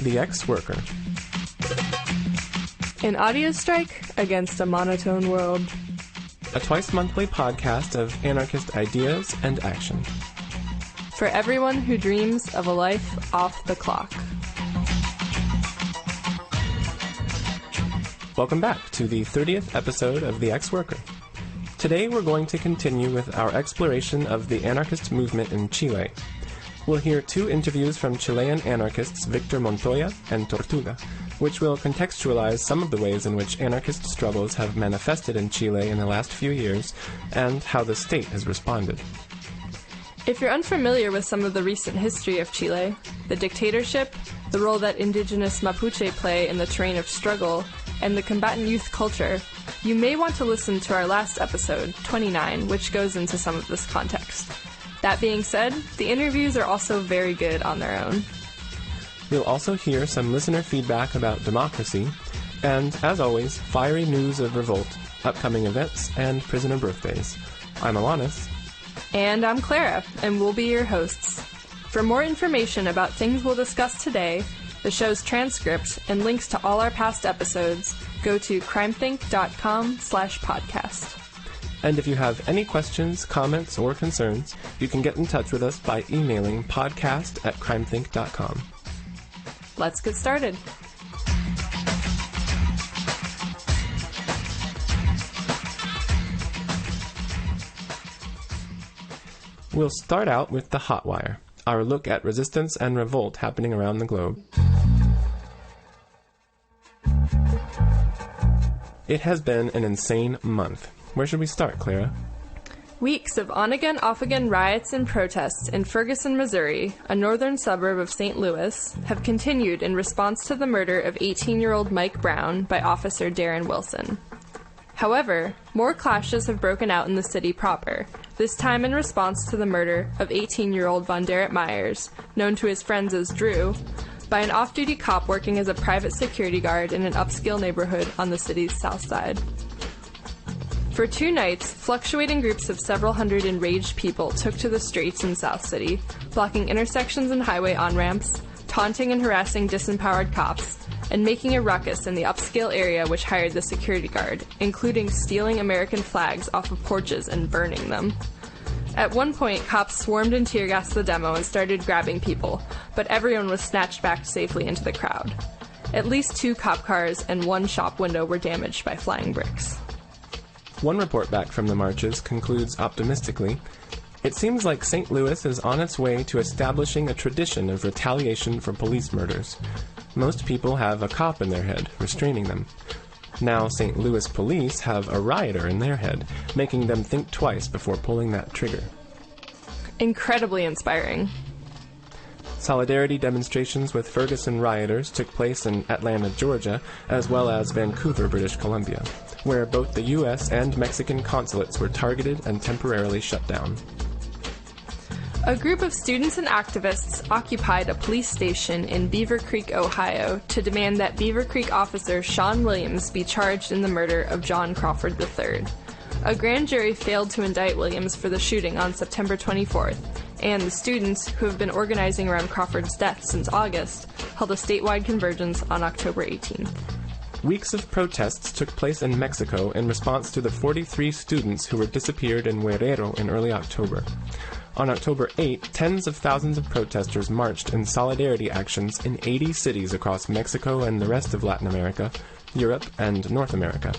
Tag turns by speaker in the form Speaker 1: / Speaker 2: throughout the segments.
Speaker 1: The Ex-Worker.
Speaker 2: An audio strike against a monotone world.
Speaker 1: A twice-monthly podcast of anarchist ideas and action.
Speaker 2: For everyone who dreams of a life off the clock.
Speaker 1: Welcome back to the 30th episode of The Ex-Worker. Today we're going to continue with our exploration of the anarchist movement in Chile. We'll hear two interviews from Chilean anarchists Victor Montoya and Tortuga, which will contextualize some of the ways in which anarchist struggles have manifested in Chile in the last few years, and how the state has responded.
Speaker 2: If you're unfamiliar with some of the recent history of Chile, the dictatorship, the role that indigenous Mapuche play in the terrain of struggle, and the combatant youth culture, you may want to listen to our last episode, 29, which goes into some of this context. That being said, the interviews are also very good on their own.
Speaker 1: You'll also hear some listener feedback about democracy, and, as always, fiery news of revolt, upcoming events, and prisoner birthdays. I'm Alanis.
Speaker 2: And I'm Clara, and we'll be your hosts. For more information about things we'll discuss today, the show's transcript, and links to all our past episodes, go to crimethink.com/podcast.
Speaker 1: And if you have any questions, comments, or concerns, you can get in touch with us by emailing podcast@crimethink.com.
Speaker 2: Let's get started.
Speaker 1: We'll start out with the Hot Wire, our look at resistance and revolt happening around the globe. It has been an insane month. Where should we start, Clara?
Speaker 2: Weeks of on-again, off-again riots and protests in Ferguson, Missouri, a northern suburb of St. Louis, have continued in response to the murder of 18-year-old Mike Brown by Officer Darren Wilson. However, more clashes have broken out in the city proper, this time in response to the murder of 18-year-old Von Derek Myers, known to his friends as Drew, by an off-duty cop working as a private security guard in an upscale neighborhood on the city's south side. For 2 nights, fluctuating groups of several hundred enraged people took to the streets in South City, blocking intersections and highway on-ramps, taunting and harassing disempowered cops, and making a ruckus in the upscale area which hired the security guard, including stealing American flags off of porches and burning them. At one point, cops swarmed and tear-gassed the demo and started grabbing people, but everyone was snatched back safely into the crowd. At least 2 cop cars and 1 shop window were damaged by flying bricks.
Speaker 1: One report back from the marches concludes optimistically, "It seems like St. Louis is on its way to establishing a tradition of retaliation for police murders. Most people have a cop in their head, restraining them. Now St. Louis police have a rioter in their head, making them think twice before pulling that trigger."
Speaker 2: Incredibly inspiring.
Speaker 1: Solidarity demonstrations with Ferguson rioters took place in Atlanta, Georgia, as well as Vancouver, British Columbia, where both the U.S. and Mexican consulates were targeted and temporarily shut down.
Speaker 2: A group of students and activists occupied a police station in Beaver Creek, Ohio, to demand that Beaver Creek officer Sean Williams be charged in the murder of John Crawford III. A grand jury failed to indict Williams for the shooting on September 24th, and the students, who have been organizing around Crawford's death since August, held a statewide convergence on October 18th.
Speaker 1: Weeks of protests took place in Mexico in response to the 43 students who were disappeared in Guerrero in early October. On October 8, tens of thousands of protesters marched in solidarity actions in 80 cities across Mexico and the rest of Latin America, Europe, and North America.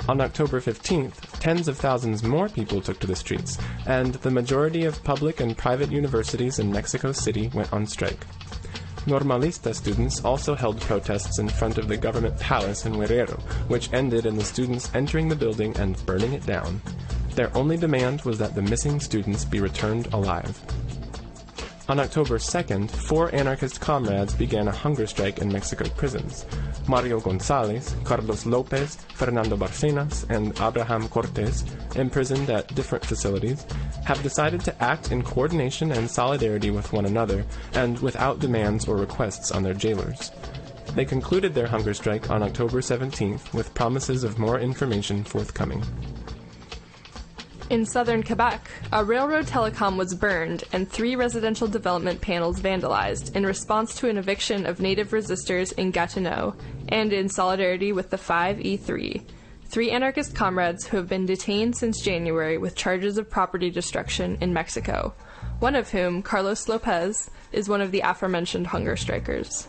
Speaker 1: On October 15th, tens of thousands more people took to the streets, and the majority of public and private universities in Mexico City went on strike. Normalista students also held protests in front of the government palace in Guerrero, which ended in the students entering the building and burning it down. Their only demand was that the missing students be returned alive. On October 2nd, 4 anarchist comrades began a hunger strike in Mexico prisons. Mario Gonzalez, Carlos Lopez, Fernando Barcenas, and Abraham Cortes, imprisoned at different facilities, have decided to act in coordination and solidarity with one another, and without demands or requests on their jailers. They concluded their hunger strike on October 17th with promises of more information forthcoming.
Speaker 2: In southern Quebec, a railroad telecom was burned and 3 residential development panels vandalized in response to an eviction of native resistors in Gatineau and in solidarity with the 5E3, 3 anarchist comrades who have been detained since January with charges of property destruction in Mexico, one of whom, Carlos Lopez, is one of the aforementioned hunger strikers.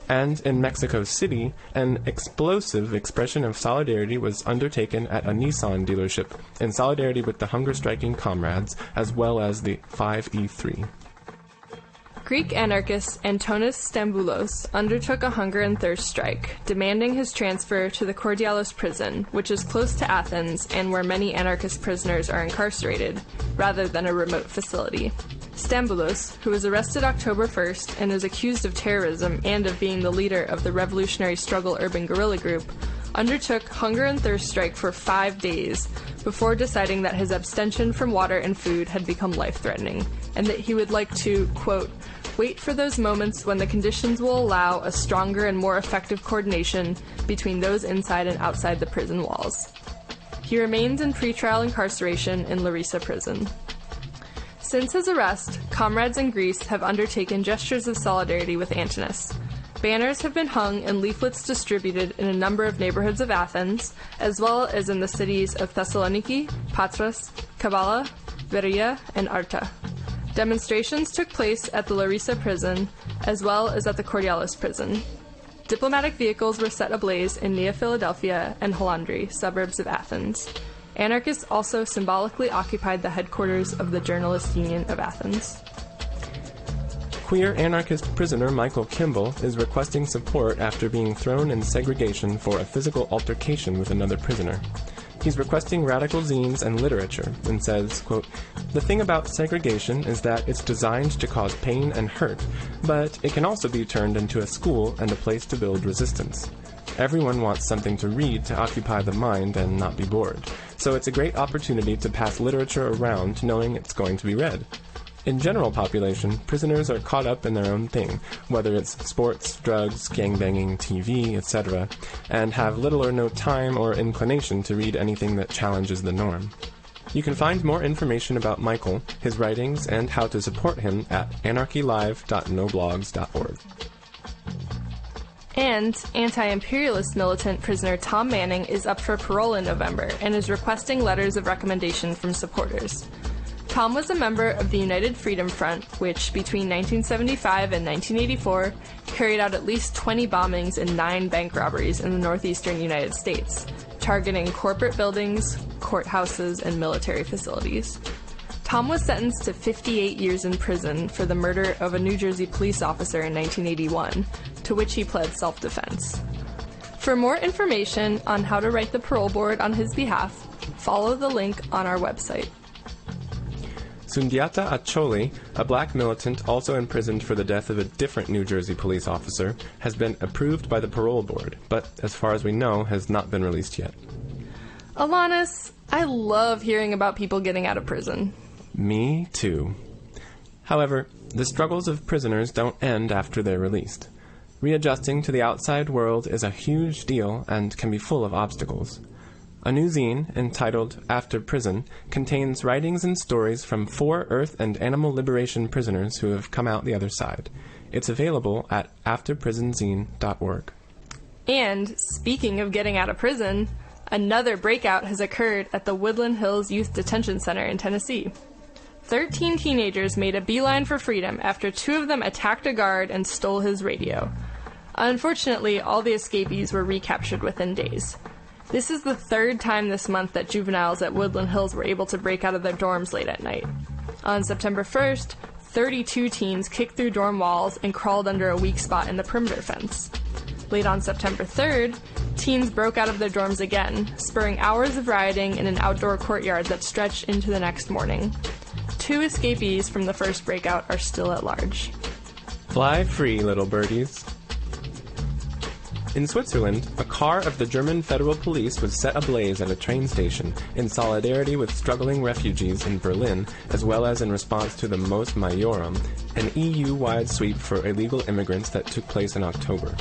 Speaker 1: And in Mexico City, an explosive expression of solidarity was undertaken at a Nissan dealership in solidarity with the hunger-striking comrades, as well as the 5E3.
Speaker 2: Greek anarchist Antonis Stamboulos undertook a hunger and thirst strike, demanding his transfer to the Kordialos prison, which is close to Athens and where many anarchist prisoners are incarcerated, rather than a remote facility. Stamboulos, who was arrested October 1st and is accused of terrorism and of being the leader of the Revolutionary Struggle Urban Guerrilla Group, undertook hunger and thirst strike for 5 days before deciding that his abstention from water and food had become life-threatening, and that he would like to, quote, wait for those moments when the conditions will allow a stronger and more effective coordination between those inside and outside the prison walls. He remains in pretrial incarceration in Larissa prison. Since his arrest, comrades in Greece have undertaken gestures of solidarity with Antonis. Banners have been hung and leaflets distributed in a number of neighborhoods of Athens, as well as in the cities of Thessaloniki, Patras, Kavala, Veria, and Arta. Demonstrations took place at the Larissa prison, as well as at the Kordialos prison. Diplomatic vehicles were set ablaze in Nea Philadelphia and Halandri, suburbs of Athens. Anarchists also symbolically occupied the headquarters of the Journalists' Union of Athens.
Speaker 1: Queer anarchist prisoner Michael Kimball is requesting support after being thrown in segregation for a physical altercation with another prisoner. He's requesting radical zines and literature and says, quote, the thing about segregation is that it's designed to cause pain and hurt, but it can also be turned into a school and a place to build resistance. Everyone wants something to read to occupy the mind and not be bored, so it's a great opportunity to pass literature around knowing it's going to be read. In general population, prisoners are caught up in their own thing, whether it's sports, drugs, gangbanging, TV, etc., and have little or no time or inclination to read anything that challenges the norm. You can find more information about Michael, his writings, and how to support him at anarchylive.noblogs.org.
Speaker 2: And anti-imperialist militant prisoner Tom Manning is up for parole in November and is requesting letters of recommendation from supporters. Tom was a member of the United Freedom Front, which, between 1975 and 1984, carried out at least 20 bombings and 9 bank robberies in the northeastern United States, targeting corporate buildings, courthouses, and military facilities. Tom was sentenced to 58 years in prison for the murder of a New Jersey police officer in 1981, to which he pled self-defense. For more information on how to write the parole board on his behalf, follow the link on our website.
Speaker 1: Sundiata Acholi, a black militant also imprisoned for the death of a different New Jersey police officer, has been approved by the parole board, but as far as we know, has not been released yet.
Speaker 2: Alanis, I love hearing about people getting out of prison.
Speaker 1: Me too. However, the struggles of prisoners don't end after they're released. Readjusting to the outside world is a huge deal and can be full of obstacles. A new zine, entitled After Prison, contains writings and stories from 4 earth and animal liberation prisoners who have come out the other side. It's available at afterprisonzine.org.
Speaker 2: And, speaking of getting out of prison, another breakout has occurred at the Woodland Hills Youth Detention Center in Tennessee. 13 teenagers made a beeline for freedom after 2 of them attacked a guard and stole his radio. Unfortunately, all the escapees were recaptured within days. This is the 3rd time this month that juveniles at Woodland Hills were able to break out of their dorms late at night. On September 1st, 32 teens kicked through dorm walls and crawled under a weak spot in the perimeter fence. Late on September 3rd, teens broke out of their dorms again, spurring hours of rioting in an outdoor courtyard that stretched into the next morning. 2 escapees from the first breakout are still at large.
Speaker 1: Fly free, little birdies. In Switzerland, a car of the German federal police was set ablaze at a train station in solidarity with struggling refugees in Berlin, as well as in response to the Mos Maiorum, an EU-wide sweep for illegal immigrants that took place in October.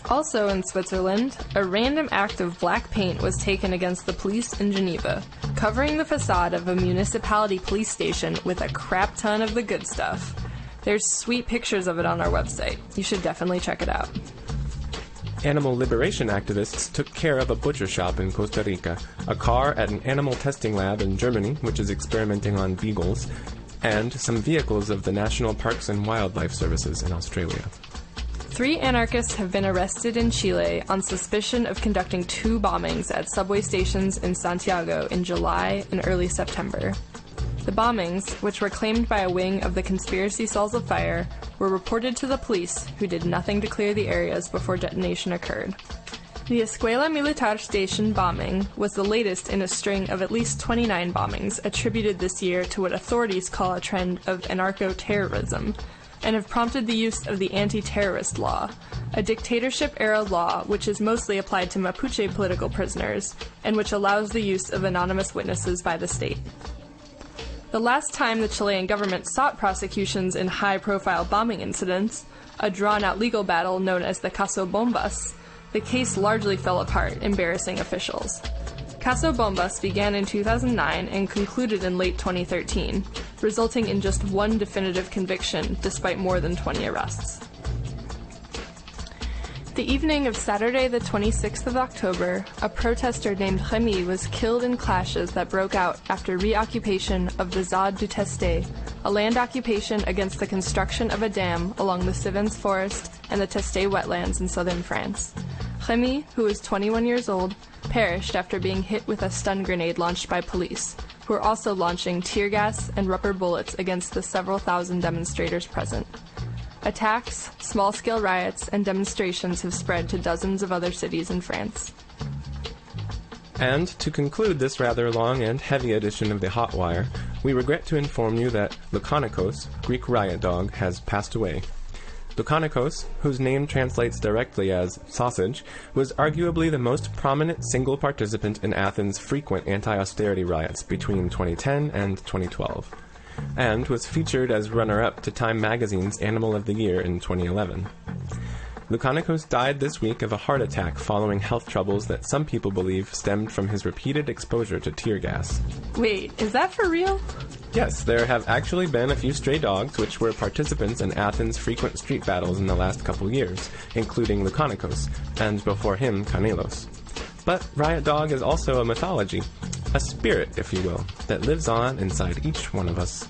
Speaker 2: Also in Switzerland, a random act of black paint was taken against the police in Geneva, covering the facade of a municipality police station with a crap ton of the good stuff. There's sweet pictures of it on our website. You should definitely check it out.
Speaker 1: Animal liberation activists took care of a butcher shop in Costa Rica, a car at an animal testing lab in Germany, which is experimenting on beagles, and some vehicles of the National Parks and Wildlife Services in Australia.
Speaker 2: 3 anarchists have been arrested in Chile on suspicion of conducting 2 bombings at subway stations in Santiago in July and early September. The bombings, which were claimed by a wing of the Conspiracy Cells of Fire, were reported to the police, who did nothing to clear the areas before detonation occurred. The Escuela Militar Station bombing was the latest in a string of at least 29 bombings attributed this year to what authorities call a trend of anarcho-terrorism, and have prompted the use of the anti-terrorist law, a dictatorship-era law which is mostly applied to Mapuche political prisoners, and which allows the use of anonymous witnesses by the state. The last time the Chilean government sought prosecutions in high-profile bombing incidents, a drawn-out legal battle known as the Caso Bombas, the case largely fell apart, embarrassing officials. Caso Bombas began in 2009 and concluded in late 2013, resulting in just 1 definitive conviction despite more than 20 arrests. The evening of Saturday the 26th of October, a protester named Remy was killed in clashes that broke out after reoccupation of the Zad du Testé, a land occupation against the construction of a dam along the Civens Forest and the Testé wetlands in southern France. Remy, who was 21 years old, perished after being hit with a stun grenade launched by police, who were also launching tear gas and rubber bullets against the several thousand demonstrators present. Attacks, small-scale riots, and demonstrations have spread to dozens of other cities in France.
Speaker 1: And to conclude this rather long and heavy edition of the Hot Wire, we regret to inform you that Lucanicos, Greek riot dog, has passed away. Lucanicos, whose name translates directly as sausage, was arguably the most prominent single participant in Athens' frequent anti-austerity riots between 2010 and 2012, and was featured as runner-up to Time magazine's Animal of the Year in 2011. Lucanicos died this week of a heart attack following health troubles that some people believe stemmed from his repeated exposure to tear gas.
Speaker 2: Wait, is that for real?
Speaker 1: Yes, there have actually been a few stray dogs which were participants in Athens' frequent street battles in the last couple years, including Lucanicos, and before him, Canelos. But Riot Dog is also a mythology, a spirit, if you will, that lives on inside each one of us.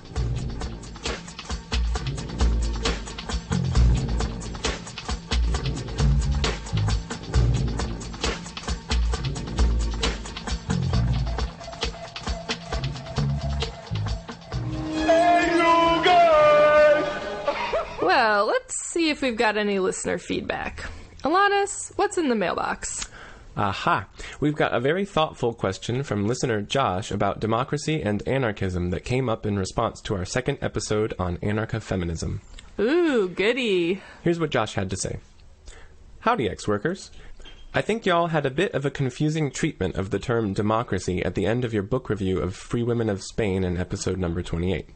Speaker 2: Well, let's see if we've got any listener feedback. Alanis, what's in the mailbox?
Speaker 1: Aha! We've got a very thoughtful question from listener Josh about democracy and anarchism that came up in response to our second episode on anarcha-feminism.
Speaker 2: Ooh, goody.
Speaker 1: Here's what Josh had to say. Howdy, ex-workers. I think y'all had a bit of a confusing treatment of the term democracy at the end of your book review of Free Women of Spain in episode number 28.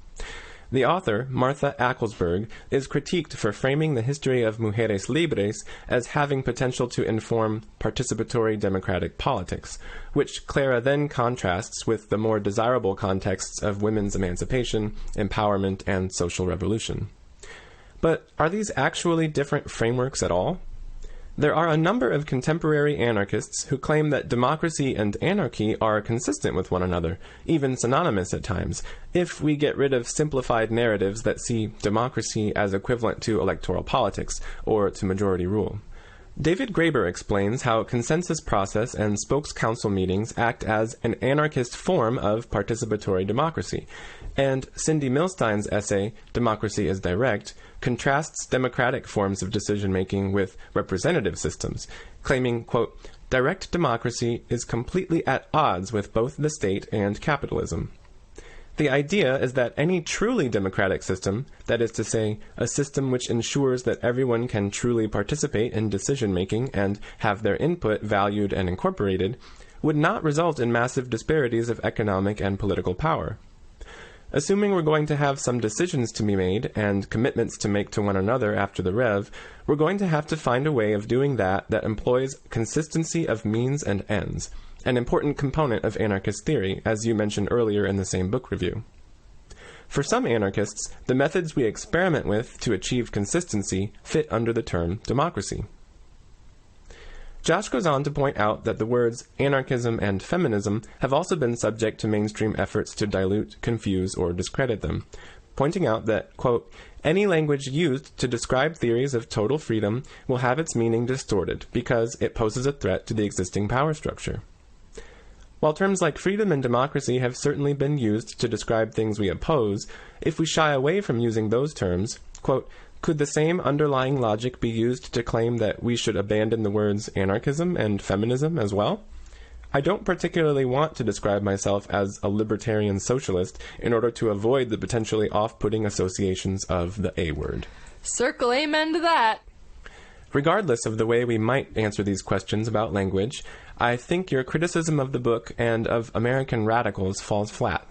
Speaker 1: The author, Martha Acklesberg, is critiqued for framing the history of Mujeres Libres as having potential to inform participatory democratic politics, which Clara then contrasts with the more desirable contexts of women's emancipation, empowerment, and social revolution. But are these actually different frameworks at all? There are a number of contemporary anarchists who claim that democracy and anarchy are consistent with one another, even synonymous at times, if we get rid of simplified narratives that see democracy as equivalent to electoral politics or to majority rule. David Graeber explains how consensus process and spokes council meetings act as an anarchist form of participatory democracy, and Cindy Milstein's essay, Democracy is Direct, contrasts democratic forms of decision-making with representative systems, claiming, quote, direct democracy is completely at odds with both the state and capitalism. The idea is that any truly democratic system, that is to say, a system which ensures that everyone can truly participate in decision-making and have their input valued and incorporated, would not result in massive disparities of economic and political power. Assuming we're going to have some decisions to be made and commitments to make to one another after the Rev, we're going to have to find a way of doing that employs consistency of means and ends, an important component of anarchist theory, as you mentioned earlier in the same book review. For some anarchists, the methods we experiment with to achieve consistency fit under the term democracy. Josh goes on to point out that the words anarchism and feminism have also been subject to mainstream efforts to dilute, confuse, or discredit them, pointing out that, quote, any language used to describe theories of total freedom will have its meaning distorted because it poses a threat to the existing power structure. While terms like freedom and democracy have certainly been used to describe things we oppose, if we shy away from using those terms, quote, could the same underlying logic be used to claim that we should abandon the words anarchism and feminism as well? I don't particularly want to describe myself as a libertarian socialist in order to avoid the potentially off-putting associations of the A word.
Speaker 2: Circle amen to that.
Speaker 1: Regardless of the way we might answer these questions about language, I think your criticism of the book and of American radicals falls flat.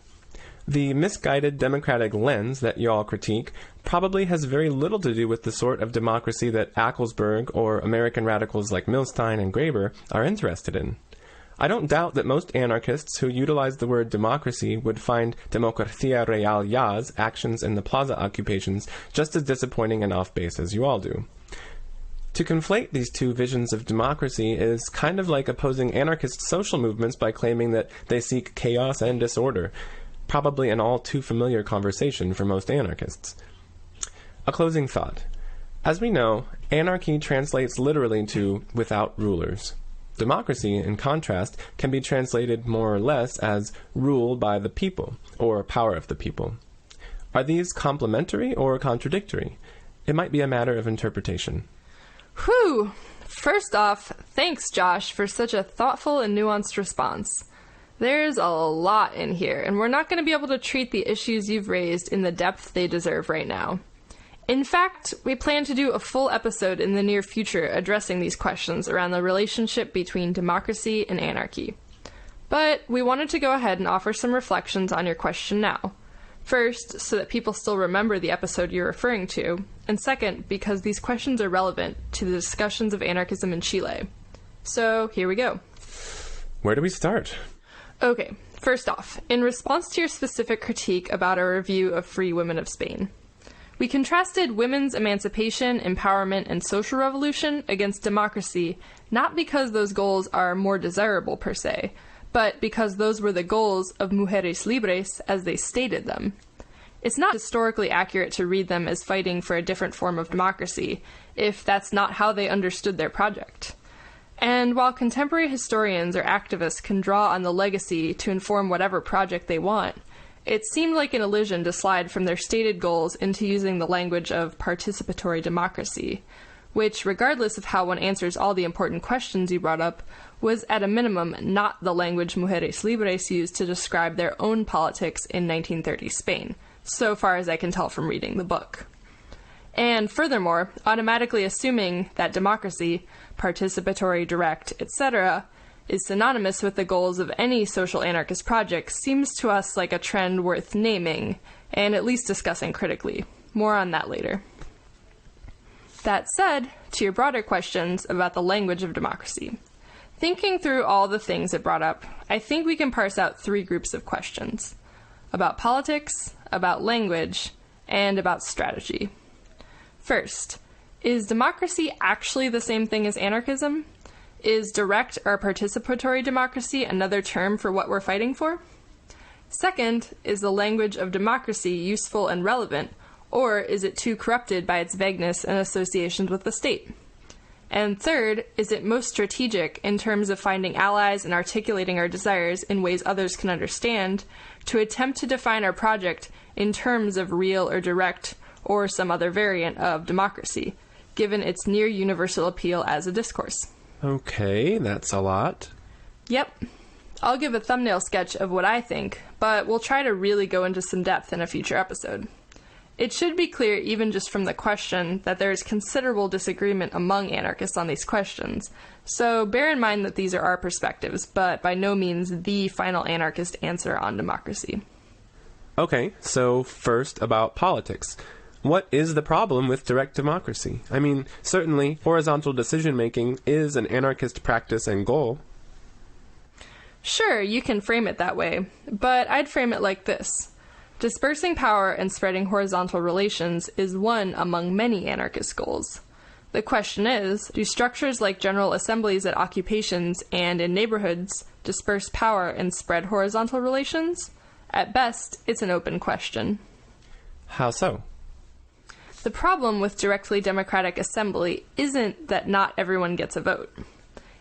Speaker 1: The misguided democratic lens that you all critique probably has very little to do with the sort of democracy that Ackelsberg or American radicals like Milstein and Graeber are interested in. I don't doubt that most anarchists who utilize the word democracy would find Democracia Real Ya's actions in the plaza occupations just as disappointing and off-base as you all do. To conflate these two visions of democracy is kind of like opposing anarchist social movements by claiming that they seek chaos and disorder, probably an all too familiar conversation for most anarchists. A closing thought. As we know, anarchy translates literally to without rulers. Democracy, in contrast, can be translated more or less as rule by the people, or power of the people. Are these complementary or contradictory? It might be a matter of interpretation.
Speaker 2: Whew! First off, thanks, Josh, for such a thoughtful and nuanced response. There's a lot in here, and we're not going to be able to treat the issues you've raised in the depth they deserve right now. In fact, we plan to do a full episode in the near future addressing these questions around the relationship between democracy and anarchy. But we wanted to go ahead and offer some reflections on your question now. First, so that people still remember the episode you're referring to, and second, because these questions are relevant to the discussions of anarchism in Chile. So, here we go.
Speaker 1: Where do we start?
Speaker 2: Okay, first off, in response to your specific critique about our review of Free Women of Spain, we contrasted women's emancipation, empowerment, and social revolution against democracy, not because those goals are more desirable per se, but because those were the goals of Mujeres Libres as they stated them. It's not historically accurate to read them as fighting for a different form of democracy, if that's not how they understood their project. And while contemporary historians or activists can draw on the legacy to inform whatever project they want, it seemed like an illusion to slide from their stated goals into using the language of participatory democracy, which, regardless of how one answers all the important questions you brought up, was at a minimum not the language Mujeres Libres used to describe their own politics in 1930s Spain, so far as I can tell from reading the book. And furthermore, automatically assuming that democracy, participatory, direct, etc., is synonymous with the goals of any social anarchist project seems to us like a trend worth naming, and at least discussing critically. More on that later. That said, to your broader questions about the language of democracy. Thinking through all the things it brought up, I think we can parse out three groups of questions. About politics, about language, and about strategy. First, is democracy actually the same thing as anarchism? Is direct or participatory democracy another term for what we're fighting for? Second, is the language of democracy useful and relevant, or is it too corrupted by its vagueness and associations with the state? And third, is it most strategic in terms of finding allies and articulating our desires in ways others can understand, to attempt to define our project in terms of real or direct or some other variant of democracy, given its near universal appeal as a discourse?
Speaker 1: Okay, that's a lot.
Speaker 2: Yep. I'll give a thumbnail sketch of what I think, but we'll try to really go into some depth in a future episode. It should be clear, even just from the question, that there is considerable disagreement among anarchists on these questions, so bear in mind that these are our perspectives, but by no means the final anarchist answer on democracy.
Speaker 1: Okay, so first about politics. What is the problem with direct democracy? I mean, certainly, horizontal decision-making is an anarchist practice and goal.
Speaker 2: Sure, you can frame it that way, but I'd frame it like this. Dispersing power and spreading horizontal relations is one among many anarchist goals. The question is, do structures like general assemblies at occupations and in neighborhoods disperse power and spread horizontal relations? At best, it's an open question.
Speaker 1: How so?
Speaker 2: The problem with directly democratic assembly isn't that not everyone gets a vote.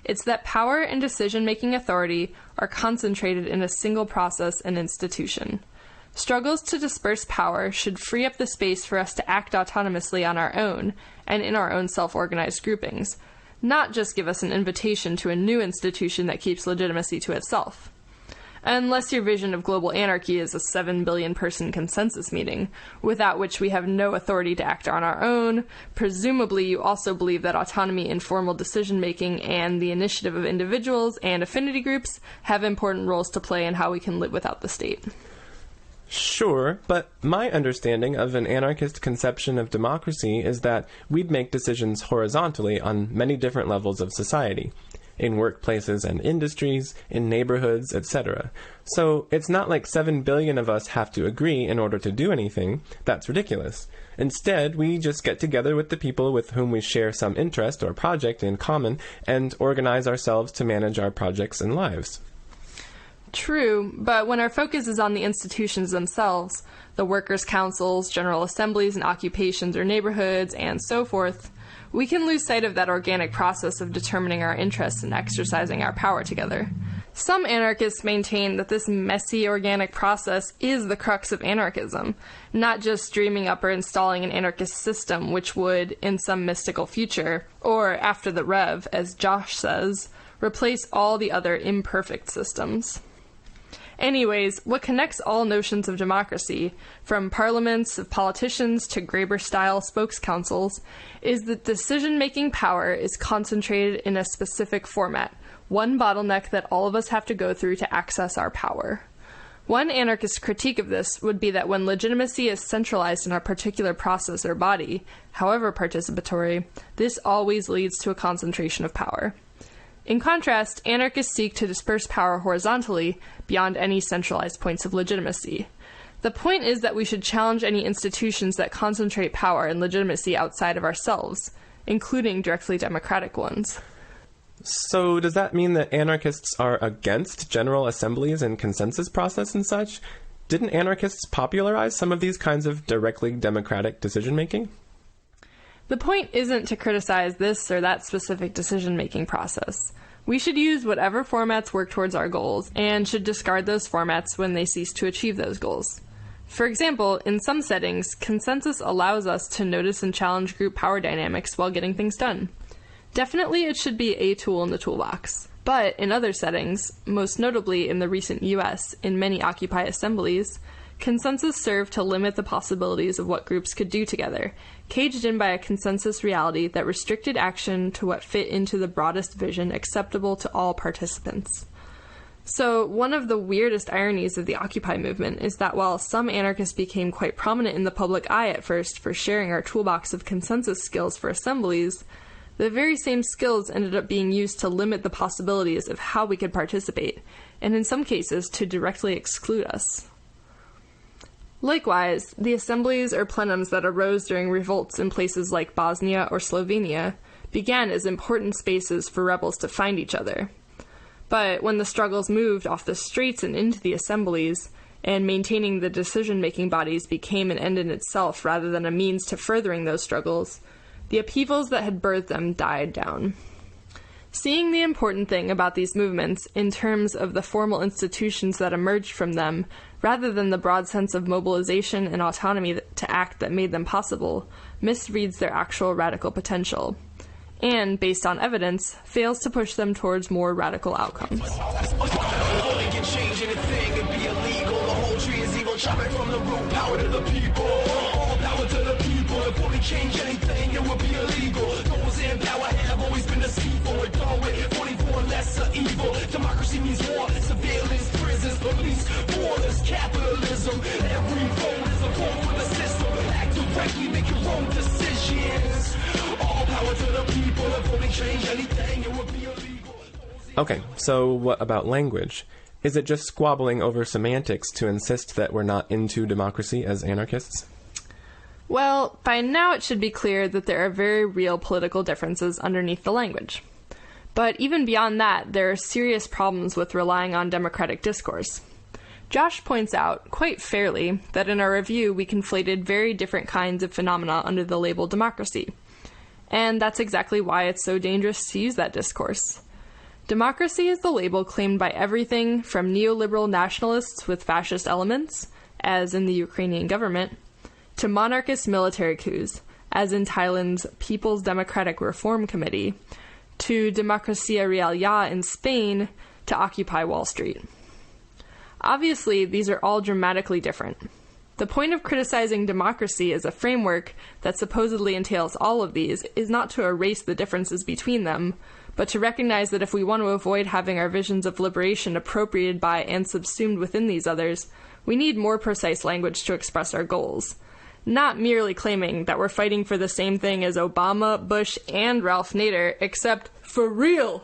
Speaker 2: It's that power and decision-making authority are concentrated in a single process and institution. Struggles to disperse power should free up the space for us to act autonomously on our own and in our own self-organized groupings, not just give us an invitation to a new institution that keeps legitimacy to itself. Unless your vision of global anarchy is a 7 billion person consensus meeting, without which we have no authority to act on our own, presumably you also believe that autonomy in formal decision-making and the initiative of individuals and affinity groups have important roles to play in how we can live without the state.
Speaker 1: Sure, but my understanding of an anarchist conception of democracy is that we'd make decisions horizontally on many different levels of society. In workplaces and industries, in neighborhoods, etc. So it's not like 7 billion of us have to agree in order to do anything. That's ridiculous. Instead, we just get together with the people with whom we share some interest or project in common and organize ourselves to manage our projects and lives.
Speaker 2: True, but when our focus is on the institutions themselves, the workers' councils, general assemblies in occupations or neighborhoods, and so forth, we can lose sight of that organic process of determining our interests and exercising our power together. Some anarchists maintain that this messy organic process is the crux of anarchism, not just dreaming up or installing an anarchist system which would, in some mystical future, or after the Rev, as Josh says, replace all the other imperfect systems. Anyways, what connects all notions of democracy, from parliaments of politicians to Graeber-style spokes councils, is that decision-making power is concentrated in a specific format, one bottleneck that all of us have to go through to access our power. One anarchist critique of this would be that when legitimacy is centralized in a particular process or body, however participatory, this always leads to a concentration of power. In contrast, anarchists seek to disperse power horizontally beyond any centralized points of legitimacy. The point is that we should challenge any institutions that concentrate power and legitimacy outside of ourselves, including directly democratic ones.
Speaker 1: So does that mean that anarchists are against general assemblies and consensus process and such? Didn't anarchists popularize some of these kinds of directly democratic decision-making?
Speaker 2: The point isn't to criticize this or that specific decision-making process. We should use whatever formats work towards our goals, and should discard those formats when they cease to achieve those goals. For example, in some settings, consensus allows us to notice and challenge group power dynamics while getting things done. Definitely it should be a tool in the toolbox. But in other settings, most notably in the recent US, in many Occupy assemblies, consensus served to limit the possibilities of what groups could do together, caged in by a consensus reality that restricted action to what fit into the broadest vision acceptable to all participants. So, one of the weirdest ironies of the Occupy movement is that while some anarchists became quite prominent in the public eye at first for sharing our toolbox of consensus skills for assemblies, the very same skills ended up being used to limit the possibilities of how we could participate, and in some cases to directly exclude us. Likewise, the assemblies or plenums that arose during revolts in places like Bosnia or Slovenia began as important spaces for rebels to find each other. But when the struggles moved off the streets and into the assemblies, and maintaining the decision-making bodies became an end in itself rather than a means to furthering those struggles, the upheavals that had birthed them died down. Seeing the important thing about these movements in terms of the formal institutions that emerged from them, rather than the broad sense of mobilization and autonomy to act that made them possible, misreads their actual radical potential, and, based on evidence, fails to push them towards more radical outcomes.
Speaker 3: Change anything, it would be illegal. Those in power have always been deceitful. We're done with voting for lesser evil. Democracy means war, surveillance, prisons, police, borders, capitalism. Every vote is a vote for the system. Act directly, make your own decisions. All power to the people. If voting change anything, it would be illegal.
Speaker 1: Okay, so what about language? Is it just squabbling over semantics to insist that we're not into democracy as anarchists?
Speaker 2: Well, by now it should be clear that there are very real political differences underneath the language. But even beyond that, there are serious problems with relying on democratic discourse. Josh points out, quite fairly, that in our review we conflated very different kinds of phenomena under the label democracy. And that's exactly why it's so dangerous to use that discourse. Democracy is the label claimed by everything from neoliberal nationalists with fascist elements, as in the Ukrainian government, to monarchist military coups, as in Thailand's People's Democratic Reform Committee, to Democracia Real Ya in Spain, to Occupy Wall Street. Obviously, these are all dramatically different. The point of criticizing democracy as a framework that supposedly entails all of these is not to erase the differences between them, but to recognize that if we want to avoid having our visions of liberation appropriated by and subsumed within these others, we need more precise language to express our goals. Not merely claiming that we're fighting for the same thing as Obama, Bush, and Ralph Nader, except for real.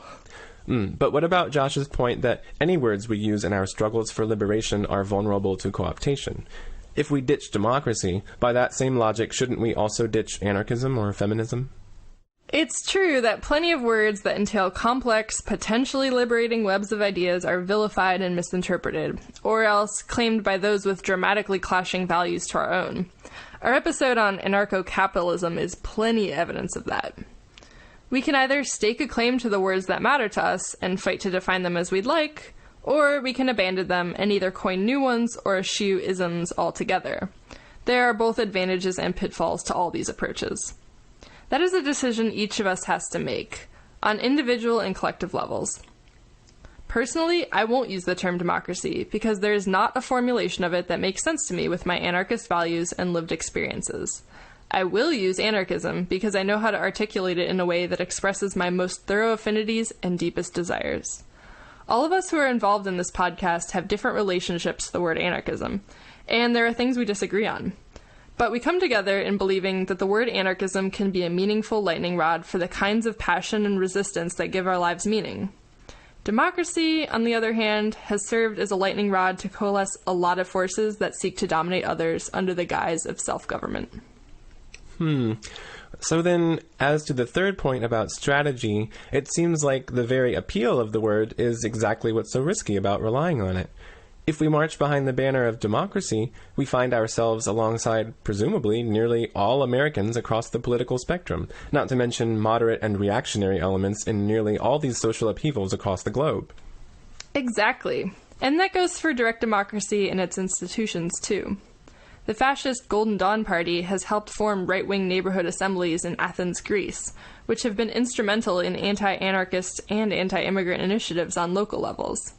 Speaker 1: But what about Josh's point that any words we use in our struggles for liberation are vulnerable to co-optation? If we ditch democracy, by that same logic, shouldn't we also ditch anarchism or feminism?
Speaker 2: It's true that plenty of words that entail complex, potentially liberating webs of ideas are vilified and misinterpreted, or else claimed by those with dramatically clashing values to our own. Our episode on anarcho-capitalism is plenty evidence of that. We can either stake a claim to the words that matter to us and fight to define them as we'd like, or we can abandon them and either coin new ones or eschew isms altogether. There are both advantages and pitfalls to all these approaches. That is a decision each of us has to make, on individual and collective levels. Personally, I won't use the term democracy because there is not a formulation of it that makes sense to me with my anarchist values and lived experiences. I will use anarchism because I know how to articulate it in a way that expresses my most thorough affinities and deepest desires. All of us who are involved in this podcast have different relationships to the word anarchism, and there are things we disagree on. But we come together in believing that the word anarchism can be a meaningful lightning rod for the kinds of passion and resistance that give our lives meaning. Democracy, on the other hand, has served as a lightning rod to coalesce a lot of forces that seek to dominate others under the guise of self-government.
Speaker 1: So then, as to the third point about strategy, it seems like the very appeal of the word is exactly what's so risky about relying on it. If we march behind the banner of democracy, we find ourselves alongside, presumably, nearly all Americans across the political spectrum, not to mention moderate and reactionary elements in nearly all these social upheavals across the globe.
Speaker 2: Exactly. And that goes for direct democracy and its institutions, too. The fascist Golden Dawn Party has helped form right-wing neighborhood assemblies in Athens, Greece, which have been instrumental in anti-anarchist and anti-immigrant initiatives on local levels.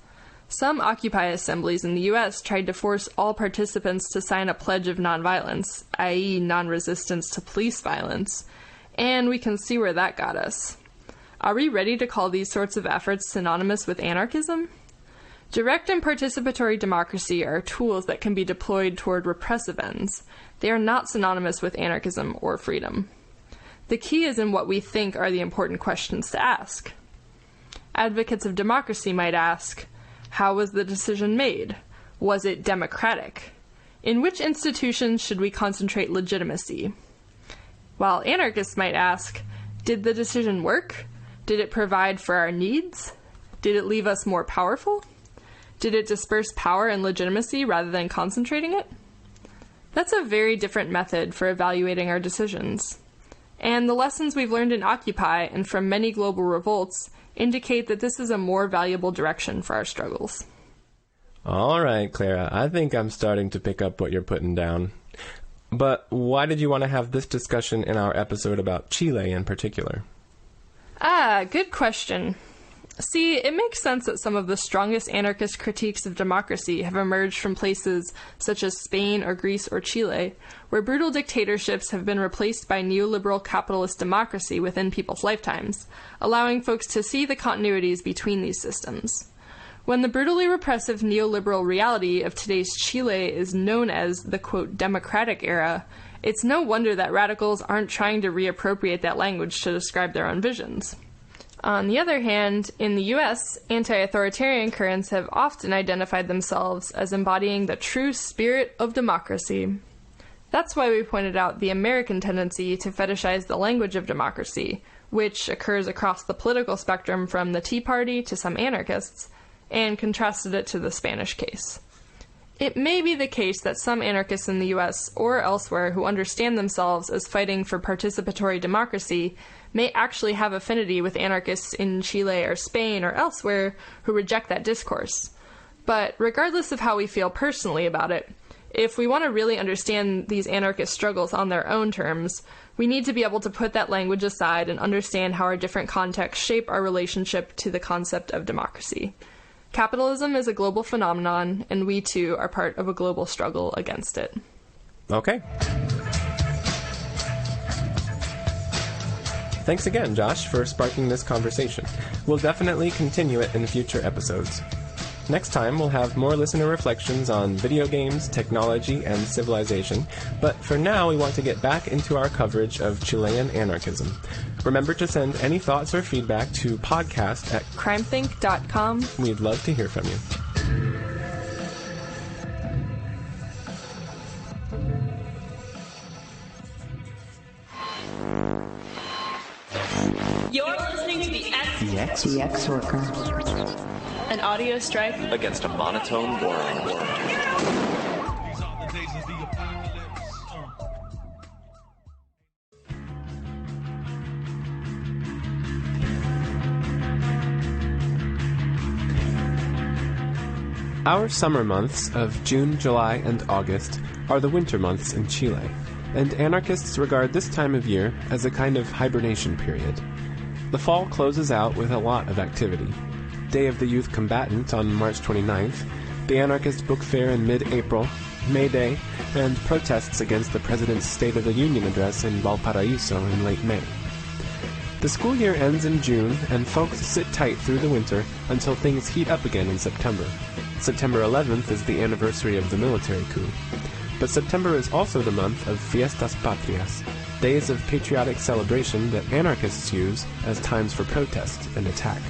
Speaker 2: Some Occupy assemblies in the U.S. tried to force all participants to sign a pledge of nonviolence, i.e. non-resistance to police violence, and we can see where that got us. Are we ready to call these sorts of efforts synonymous with anarchism? Direct and participatory democracy are tools that can be deployed toward repressive ends. They are not synonymous with anarchism or freedom. The key is in what we think are the important questions to ask. Advocates of democracy might ask, how was the decision made? Was it democratic? In which institutions should we concentrate legitimacy? While anarchists might ask, did the decision work? Did it provide for our needs? Did it leave us more powerful? Did it disperse power and legitimacy rather than concentrating it? That's a very different method for evaluating our decisions. And the lessons we've learned in Occupy and from many global revolts indicate that this is a more valuable direction for our struggles.
Speaker 1: All right, Clara, I think I'm starting to pick up what you're putting down. But why did you want to have this discussion in our episode about Chile in particular?
Speaker 2: Good question. See, it makes sense that some of the strongest anarchist critiques of democracy have emerged from places such as Spain or Greece or Chile, where brutal dictatorships have been replaced by neoliberal capitalist democracy within people's lifetimes, allowing folks to see the continuities between these systems. When the brutally repressive neoliberal reality of today's Chile is known as the, quote, democratic era, it's no wonder that radicals aren't trying to reappropriate that language to describe their own visions. On the other hand, in the US, anti-authoritarian currents have often identified themselves as embodying the true spirit of democracy. That's why we pointed out the American tendency to fetishize the language of democracy, which occurs across the political spectrum from the Tea Party to some anarchists, and contrasted it to the Spanish case. It may be the case that some anarchists in the US or elsewhere who understand themselves as fighting for participatory democracy may actually have affinity with anarchists in Chile or Spain or elsewhere who reject that discourse. But regardless of how we feel personally about it, if we want to really understand these anarchist struggles on their own terms, we need to be able to put that language aside and understand how our different contexts shape our relationship to the concept of democracy. Capitalism is a global phenomenon, and we too are part of a global struggle against it.
Speaker 1: Okay. Thanks again, Josh, for sparking this conversation. We'll definitely continue it in future episodes. Next time, we'll have more listener reflections on video games, technology, and civilization, but for now, we want to get back into our coverage of Chilean anarchism. Remember to send any thoughts or feedback to podcast@crimethink.com. We'd love to hear from you.
Speaker 2: You're listening to the
Speaker 4: X Worker.
Speaker 2: An audio strike
Speaker 5: against a monotone boring world.
Speaker 1: Our summer months of June, July, and August are the winter months in Chile, and anarchists regard this time of year as a kind of hibernation period. The fall closes out with a lot of activity. Day of the Youth Combatant on March 29th, the anarchist book fair in mid-April, May Day, and protests against the President's State of the Union address in Valparaiso in late May. The school year ends in June, and folks sit tight through the winter until things heat up again in September. September 11th is the anniversary of the military coup. But September is also the month of Fiestas Patrias, days of patriotic celebration that anarchists use as times for protest and attack.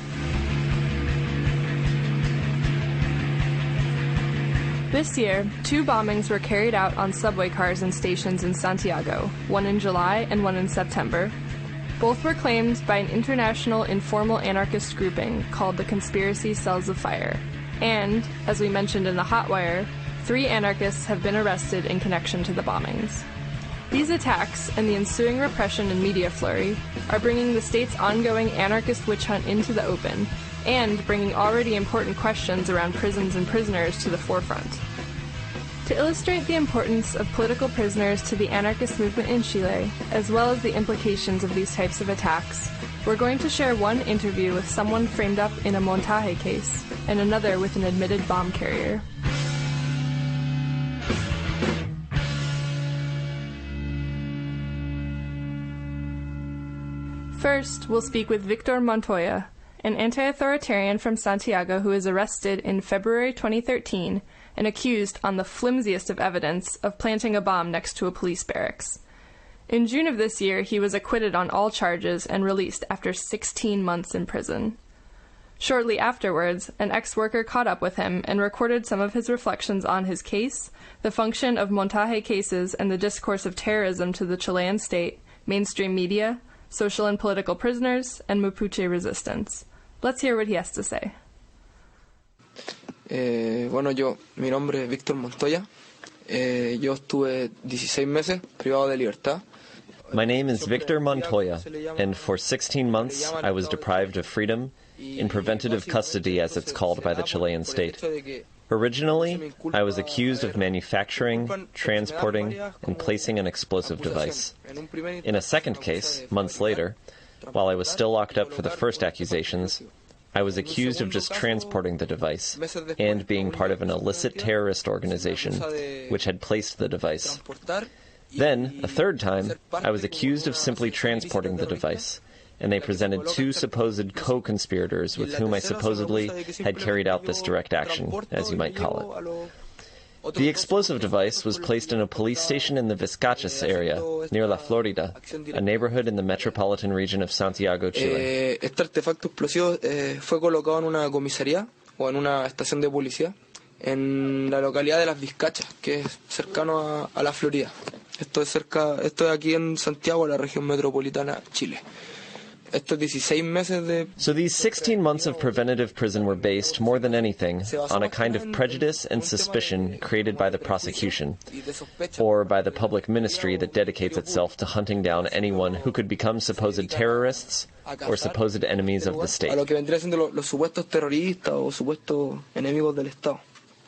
Speaker 2: This year, 2 bombings were carried out on subway cars and stations in Santiago, one in July and one in September. Both were claimed by an international informal anarchist grouping called the Conspiracy Cells of Fire. And, as we mentioned in the Hotwire, 3 anarchists have been arrested in connection to the bombings. These attacks and the ensuing repression and media flurry are bringing the state's ongoing anarchist witch hunt into the open, and bringing already important questions around prisons and prisoners to the forefront. To illustrate the importance of political prisoners to the anarchist movement in Chile, as well as the implications of these types of attacks, we're going to share one interview with someone framed up in a montaje case, and another with an admitted bomb carrier. First, we'll speak with Victor Montoya, an anti-authoritarian from Santiago who was arrested in February 2013 and accused on the flimsiest of evidence of planting a bomb next to a police barracks. In June of this year, he was acquitted on all charges and released after 16 months in prison. Shortly afterwards, an ex-worker caught up with him and recorded some of his reflections on his case, the function of montaje cases and the discourse of terrorism to the Chilean state, mainstream media, social and political prisoners, and Mapuche resistance. Let's hear what he has to say.
Speaker 6: Mi nombre es Victor Montoya. Yo estuve 16 meses privado de libertad.
Speaker 5: My name is Victor Montoya, and for 16 months I was deprived of freedom in preventative custody, as it's called by the Chilean state. Originally, I was accused of manufacturing, transporting, and placing an explosive device. In a second case, months later, while I was still locked up for the first accusations, I was accused of just transporting the device and being part of an illicit terrorist organization which had placed the device. Then, a third time, I was accused of simply transporting the device, and they presented 2 supposed co-conspirators with whom I supposedly had carried out this direct action, as you might call it. The explosive device was placed in a police station in the Vizcachas area, near La Florida, a neighborhood in the metropolitan region of Santiago, Chile.
Speaker 6: Este artefacto explosivo fue colocado en una comisaría o en una estación de policía en la localidad de Las Vizcachas, que es cercano a la Florida. Esto es aquí en Santiago, la región metropolitana, Chile.
Speaker 5: So these 16 months of preventative prison were based, more than anything, on a kind of prejudice and suspicion created by the prosecution, or by the public ministry that dedicates itself to hunting down anyone who could become supposed terrorists or supposed enemies of the state.
Speaker 6: A lo que vendría siendo los supuestos terroristas o supuestos enemigos del Estado.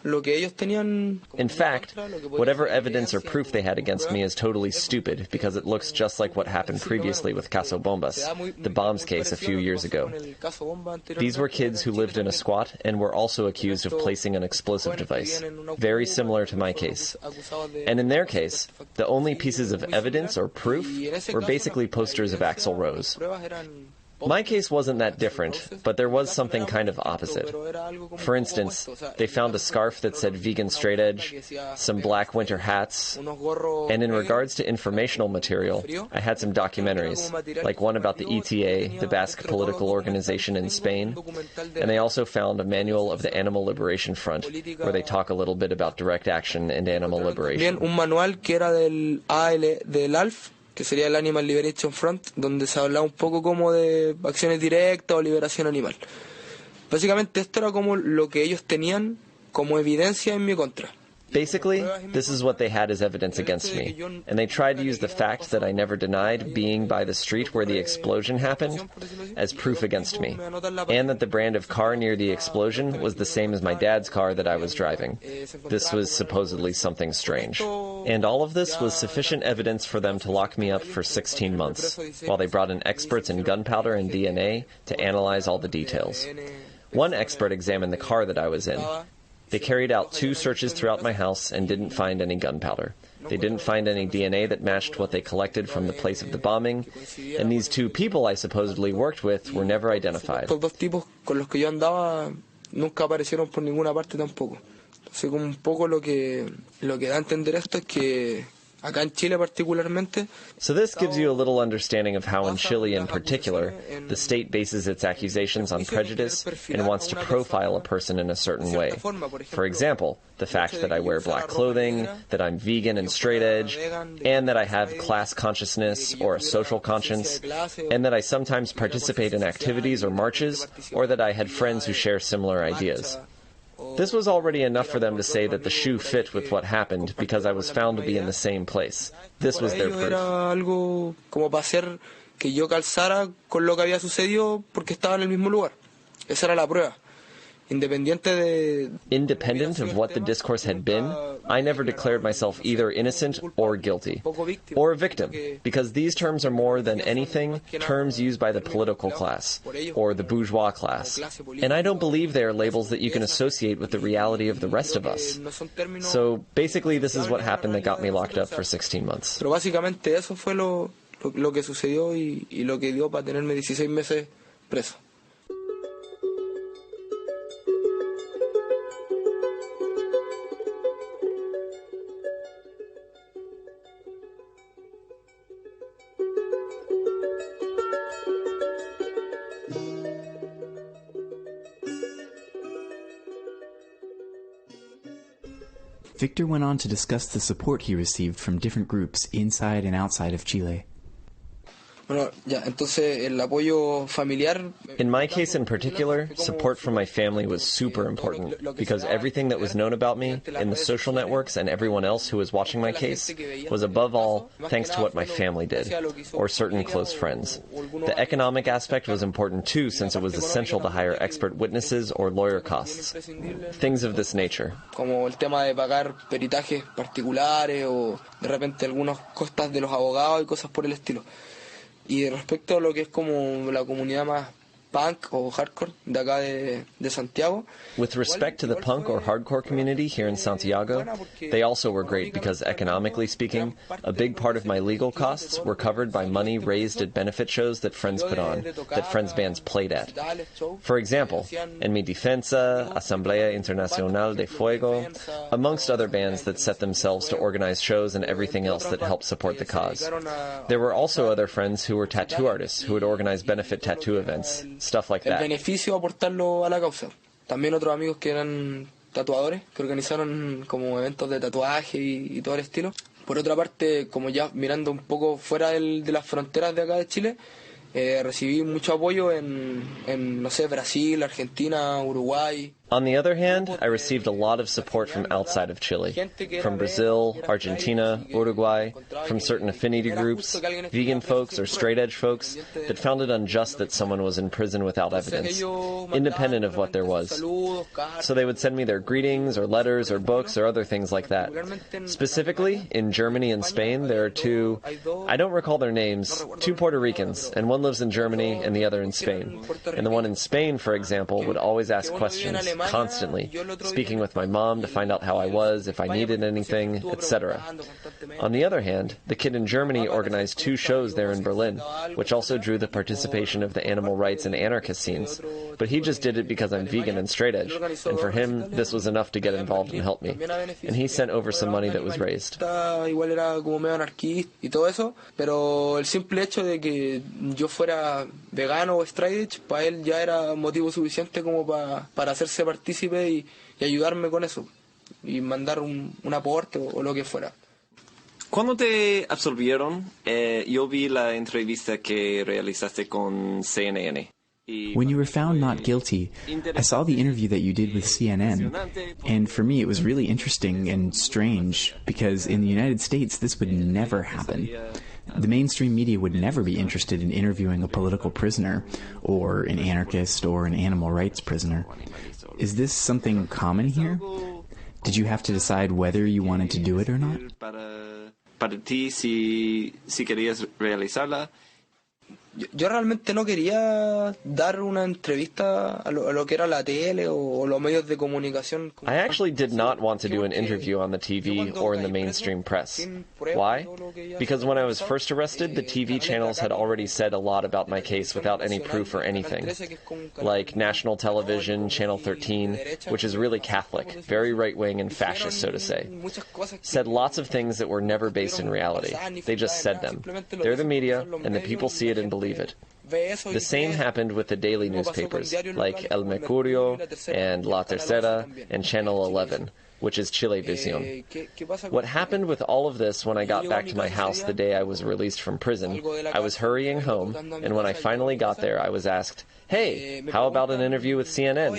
Speaker 5: In fact, whatever evidence or proof they had against me is totally stupid because it looks just like what happened previously with Caso Bombas, the bombs case a few years ago. These were kids who lived in a squat and were also accused of placing an explosive device, very similar to my case. And in their case, the only pieces of evidence or proof were basically posters of Axl Rose. My case wasn't that different, but there was something kind of opposite. For instance, they found a scarf that said vegan straight edge, some black winter hats, and in regards to informational material, I had some documentaries, like one about the ETA, the Basque political organization in Spain, and they also found a manual of the Animal Liberation Front, where they talk a little bit about direct action and animal liberation.
Speaker 6: Un manual que era del ALF, que sería el Animal Liberation Front, donde se hablaba un poco como de acciones directas o liberación animal. Básicamente esto era como lo que ellos tenían como evidencia en mi contra.
Speaker 5: Basically, this is what they had as evidence against me, and they tried to use the fact that I never denied being by the street where the explosion happened as proof against me, and that the brand of car near the explosion was the same as my dad's car that I was driving. This was supposedly something strange. And all of this was sufficient evidence for them to lock me up for 16 months, while they brought in experts in gunpowder and DNA to analyze all the details. One expert examined the car that I was in. They carried out 2 searches throughout my house and didn't find any gunpowder. They didn't find any DNA that matched what they collected from the place of the bombing, and these 2 people I supposedly worked with were never identified.
Speaker 6: Estos 2 tipos con los que yo andaba nunca aparecieron por ninguna parte tampoco. Entonces, como un poco lo que da a entender esto es que acá en Chile particularmente.
Speaker 5: So this gives you a little understanding of how in Chile in particular, the state bases its accusations on prejudice and wants to profile a person in a certain way. For example, the fact that I wear black clothing, that I'm vegan and straight edge, and that I have class consciousness or a social conscience, and that I sometimes participate in activities or marches, or that I had friends who share similar ideas. This was already enough for them to say that the shoe fit with what happened because I was found to be in the same place. This was their proof.
Speaker 6: Era algo como para hacer que yo calzara con lo que había sucedido porque estaba en el mismo lugar. Esa era la prueba.
Speaker 5: Independent of what the discourse had been, I never declared myself either innocent or guilty, or a victim, because these terms are more than anything terms used by the political class, or the bourgeois class, and I don't believe they are labels that you can associate with the reality of the rest of us. So basically this is what happened that got me locked up for 16 months.
Speaker 6: Pero básicamente eso fue lo que sucedió y lo que dio para tenerme 16 meses preso.
Speaker 4: Victor went on to discuss the support he received from different groups inside and outside of Chile.
Speaker 6: Bueno, ya, entonces el apoyo familiar.
Speaker 5: In my case in particular, support from my family was super important because everything that was known about me in the social networks and everyone else who was watching my case was above all thanks to what my family did, or certain close friends. The economic aspect was important too since it was essential to hire expert witnesses or lawyer costs. Things of this nature.
Speaker 6: Como el tema de pagar peritajes particulares o de repente algunas costas de los abogados y cosas por el estilo. Y respecto a lo que es como la comunidad más punk o hardcore de acá de Santiago.
Speaker 5: With respect to the punk or hardcore community here in Santiago, they also were great because, economically speaking, a big part of my legal costs were covered by money raised at benefit shows that friends put on, that friends' bands played at. For example, En Mi Defensa, Asamblea Internacional de Fuego, amongst other bands that set themselves to organize shows and everything else that helped support the cause. There were also other friends who were tattoo artists who would organize benefit tattoo events, stuff like that.
Speaker 6: El beneficio aportarlo a la causa. También otros amigos que eran tatuadores, que organizaron como eventos de tatuaje y todo el estilo. Por otra parte, como ya mirando un poco fuera de las fronteras de acá de Chile, recibí mucho apoyo en, no sé, Brasil, Argentina, Uruguay.
Speaker 5: On the other hand, I received a lot of support from outside of Chile, from Brazil, Argentina, Uruguay, from certain affinity groups, vegan folks or straight-edge folks that found it unjust that someone was in prison without evidence, independent of what there was. So they would send me their greetings or letters or books or other things like that. Specifically, in Germany and Spain, there are two, I don't recall their names, two Puerto Ricans, and one lives in Germany and the other in Spain. And the one in Spain, for example, would always ask questions, constantly, speaking with my mom to find out how I was, if I needed anything, etc. On the other hand, the kid in Germany organized 2 shows there in Berlin, which also drew the participation of the animal rights and anarchist scenes. But he just did it because I'm vegan and straight edge, and for him, this was enough to get involved and help me. And he sent over some money that was raised.
Speaker 6: Igual era como medio anarquista y todo eso, pero el simple hecho de que yo fuera vegano o straight edge, para él ya era motivo suficiente como para hacerse partícipe y ayudarme con eso y mandar un aporte o lo que fuera.
Speaker 7: ¿Cuándo te absolvieron? Yo vi la entrevista que realizaste con CNN.
Speaker 4: When you were found not guilty, I saw the interview that you did with CNN, and for me it was really interesting and strange, because in the United States this would never happen. The mainstream media would never be interested in interviewing a political prisoner, or an anarchist, or an animal rights prisoner. Is this something common here? Did you have to decide whether you wanted to do it or not?
Speaker 7: Para ti, si querías realizarla.
Speaker 6: Yo realmente no quería dar una entrevista a lo que era la tele o los medios de comunicación.
Speaker 5: I actually did not want to do an interview on the TV or in the mainstream press. Why? Because when I was first arrested, the TV channels had already said a lot about my case without any proof or anything. Like national television, Channel 13, which is really Catholic, very right-wing and fascist, so to say, said lots of things that were never based in reality. They just said them. They're the media, and the people see it and believe it. The same happened with the daily newspapers, like El Mercurio and La Tercera and Channel 11, which is Chilevisión. What happened with all of this when I got back to my house the day I was released from prison, I was hurrying home, and when I finally got there, I was asked, "Hey, how about an interview with CNN?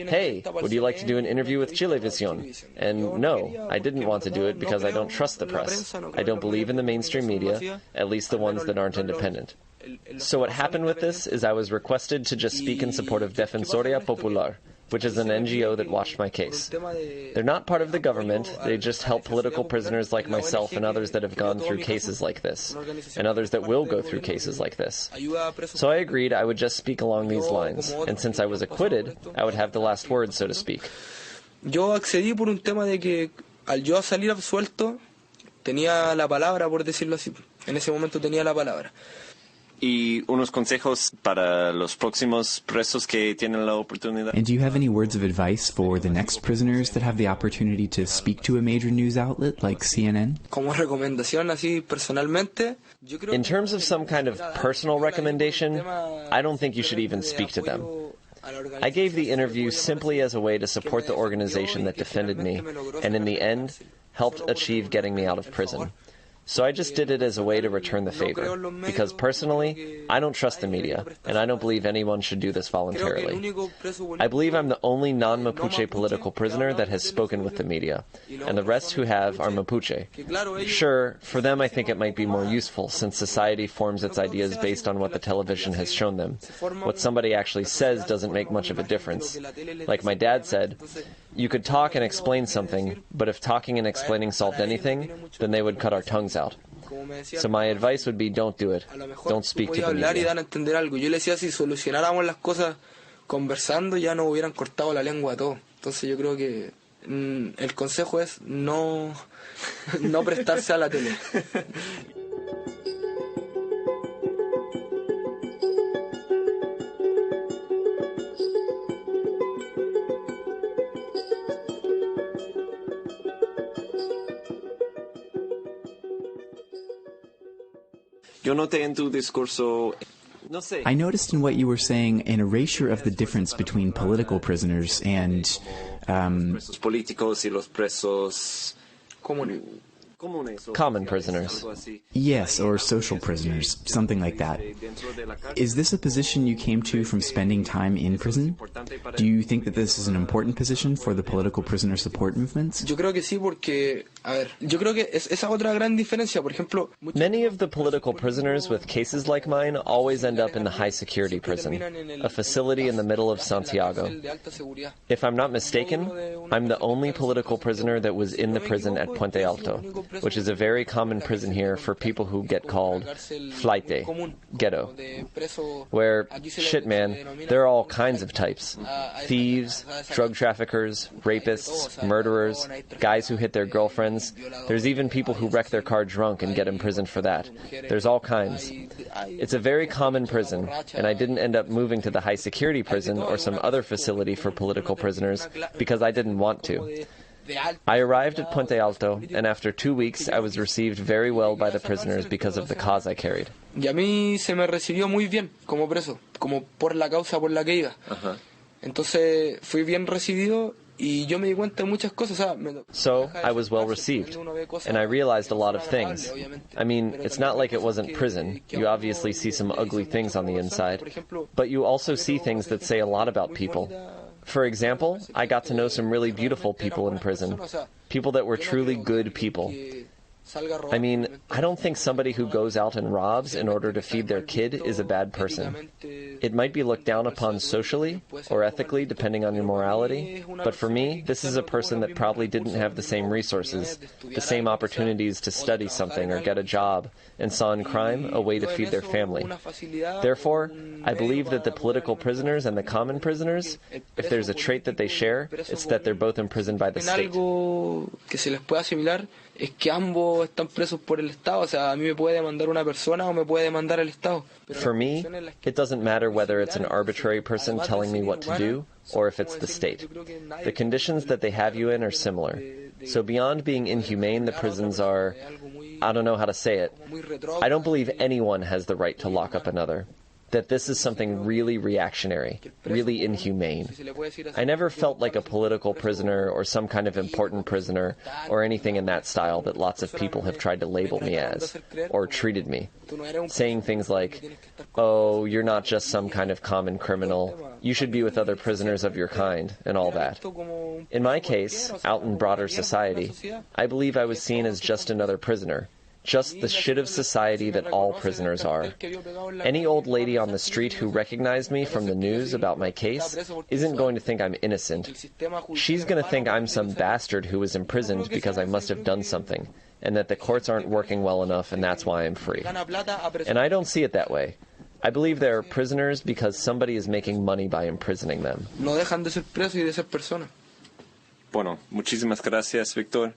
Speaker 5: Hey, would you like to do an interview with Chilevisión?" And no, I didn't want to do it because I don't trust the press. I don't believe in the mainstream media, at least the ones that aren't independent. So what happened with this is I was requested to just speak in support of Defensoría Popular, which is an NGO that watched my case. They're not part of the government, they just help political prisoners like myself and others that have gone through cases like this, and others that will go through cases like this. So I agreed I would just speak along these lines, and since I was acquitted, I would have the last word, so to speak.
Speaker 6: Yo accedí por un tema de que al yo salir absuelto, tenía la palabra, por decirlo así. En ese momento tenía la palabra.
Speaker 7: Y unos consejos para los próximos presos que tienen la oportunidad.
Speaker 4: And do you have any words of advice for the next prisoners that have the opportunity to speak to a major news outlet like CNN?
Speaker 6: Como recomendación así personalmente,
Speaker 5: in terms of some kind of personal recommendation, I don't think you should even speak to them. I gave the interview simply as a way to support the organization that defended me, and in the end, helped achieve getting me out of prison. So I just did it as a way to return the favor, because personally, I don't trust the media, and I don't believe anyone should do this voluntarily. I believe I'm the only non-Mapuche political prisoner that has spoken with the media, and the rest who have are Mapuche. Sure, for them I think it might be more useful, since society forms its ideas based on what the television has shown them. What somebody actually says doesn't make much of a difference. Like my dad said, you could talk and explain something, but if talking and explaining solved anything, then they would cut our tongues out. So my advice would be don't do it. Don't speak to the
Speaker 6: hablar y
Speaker 5: media.
Speaker 6: dan a entender algo. Yo le decía, si solucionáramos las cosas conversando, ya nos hubieran cortado la lengua a todos. Entonces yo creo que el consejo es no prestarse a la tele.
Speaker 7: Yo noté en tu discurso, no sé.
Speaker 4: I noticed in what you were saying an erasure of the difference between political prisoners and
Speaker 7: Los políticos y los presos
Speaker 6: Comunes.
Speaker 7: comunes.
Speaker 5: Common prisoners.
Speaker 7: Algo así.
Speaker 4: yes, or social prisoners, something like that. Is this a position you came to from spending time in prison? Do you think that this is an important position for the political prisoner support movements?
Speaker 6: Yo creo que sí, porque, a ver, yo creo que esa otra gran diferencia, por ejemplo,
Speaker 5: Many of the political prisoners with cases like mine always end up in the high security prison, a facility in the middle of Santiago. If I'm not mistaken, I'm the only political prisoner that was in the prison at Puente Alto, which is a very common prison here for people who get called flaite, ghetto, where, shit man, there are all kinds of types. Thieves, drug traffickers, rapists, murderers, guys who hit their girlfriends. There's even people who wreck their car drunk and get imprisoned for that. There's all kinds. It's a very common prison, and I didn't end up moving to the high security prison or some other facility for political prisoners because I didn't want to. I arrived at Puente Alto, and after 2 weeks I was received very well by the prisoners because of the cause I carried.
Speaker 6: y a mí se me recibió muy bien como preso, como por la causa por la que iba. Entonces fui bien recibido y yo me di cuenta de muchas cosas.
Speaker 5: So, I was well received, and I realized a lot of things. I mean, it's not like it wasn't prison. You obviously see some ugly things on the inside, but you also see things that say a lot about people. For example, I got to know some really beautiful people in prison, people that were truly good people. I mean, I don't think somebody who goes out and robs in order to feed their kid is a bad person. It might be looked down upon socially or ethically, depending on your morality, but for me, this is a person that probably didn't have the same resources, the same opportunities to study something or get a job, and saw in crime a way to feed their family. Therefore, I believe that the political prisoners and the common prisoners, if there's a trait that they share, it's that they're both imprisoned by the state.
Speaker 6: Es que ambos están presos por el Estado. O sea, a mí me puede demandar una persona o me puede demandar el Estado.
Speaker 5: For me, it doesn't matter whether it's an arbitrary person telling me what to do or if it's the state. The conditions that they have you in are similar. So beyond being inhumane, the prisons are, I don't know how to say it. I don't believe anyone has the right to lock up another. That this is something really reactionary, really inhumane. I never felt like a political prisoner or some kind of important prisoner or anything in that style that lots of people have tried to label me as, or treated me. Saying things like, oh, you're not just some kind of common criminal, you should be with other prisoners of your kind, and all that. In my case, out in broader society, I believe I was seen as just another prisoner. Just the shit of society that all prisoners are. Any old lady on the street who recognized me from the news about my case isn't going to think I'm innocent. She's going to think I'm some bastard who was imprisoned because I must have done something, and that the courts aren't working well enough and that's why I'm free. And I don't see it that way. I believe they're prisoners because somebody is making money by imprisoning them.
Speaker 6: No dejan de ser presos y de ser personas.
Speaker 7: Bueno, muchísimas gracias, Victor.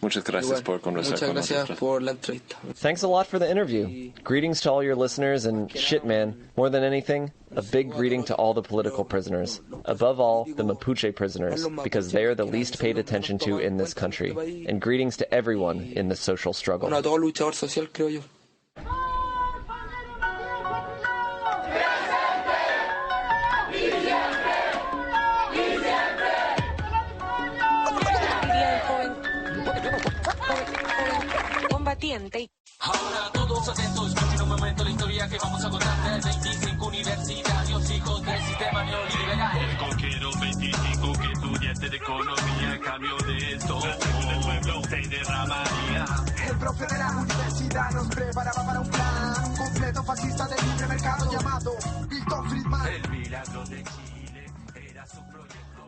Speaker 7: Muchas gracias por conversar con nosotros.
Speaker 6: Por la entrevista.
Speaker 5: Thanks a lot for the interview. Greetings to all your listeners, and shit man, more than anything, a big greeting to all the political prisoners. Above all, the Mapuche prisoners, because they are the least paid attention to in this country. And greetings to everyone in the social struggle.
Speaker 6: Bueno, a todo luchador social, creo yo.
Speaker 3: Ahora todos atentos, escuchen un momento la historia que vamos a contar. 25 universitarios, hijos del sistema neoliberal. El coquero 25 que estudiante de economía, en cambio de esto, el pueblo se derramaría.
Speaker 8: El profe de la universidad nos preparaba para un plan completo fascista del libre mercado llamado Victor Friedman.
Speaker 3: El milagro de Chile era su proyecto.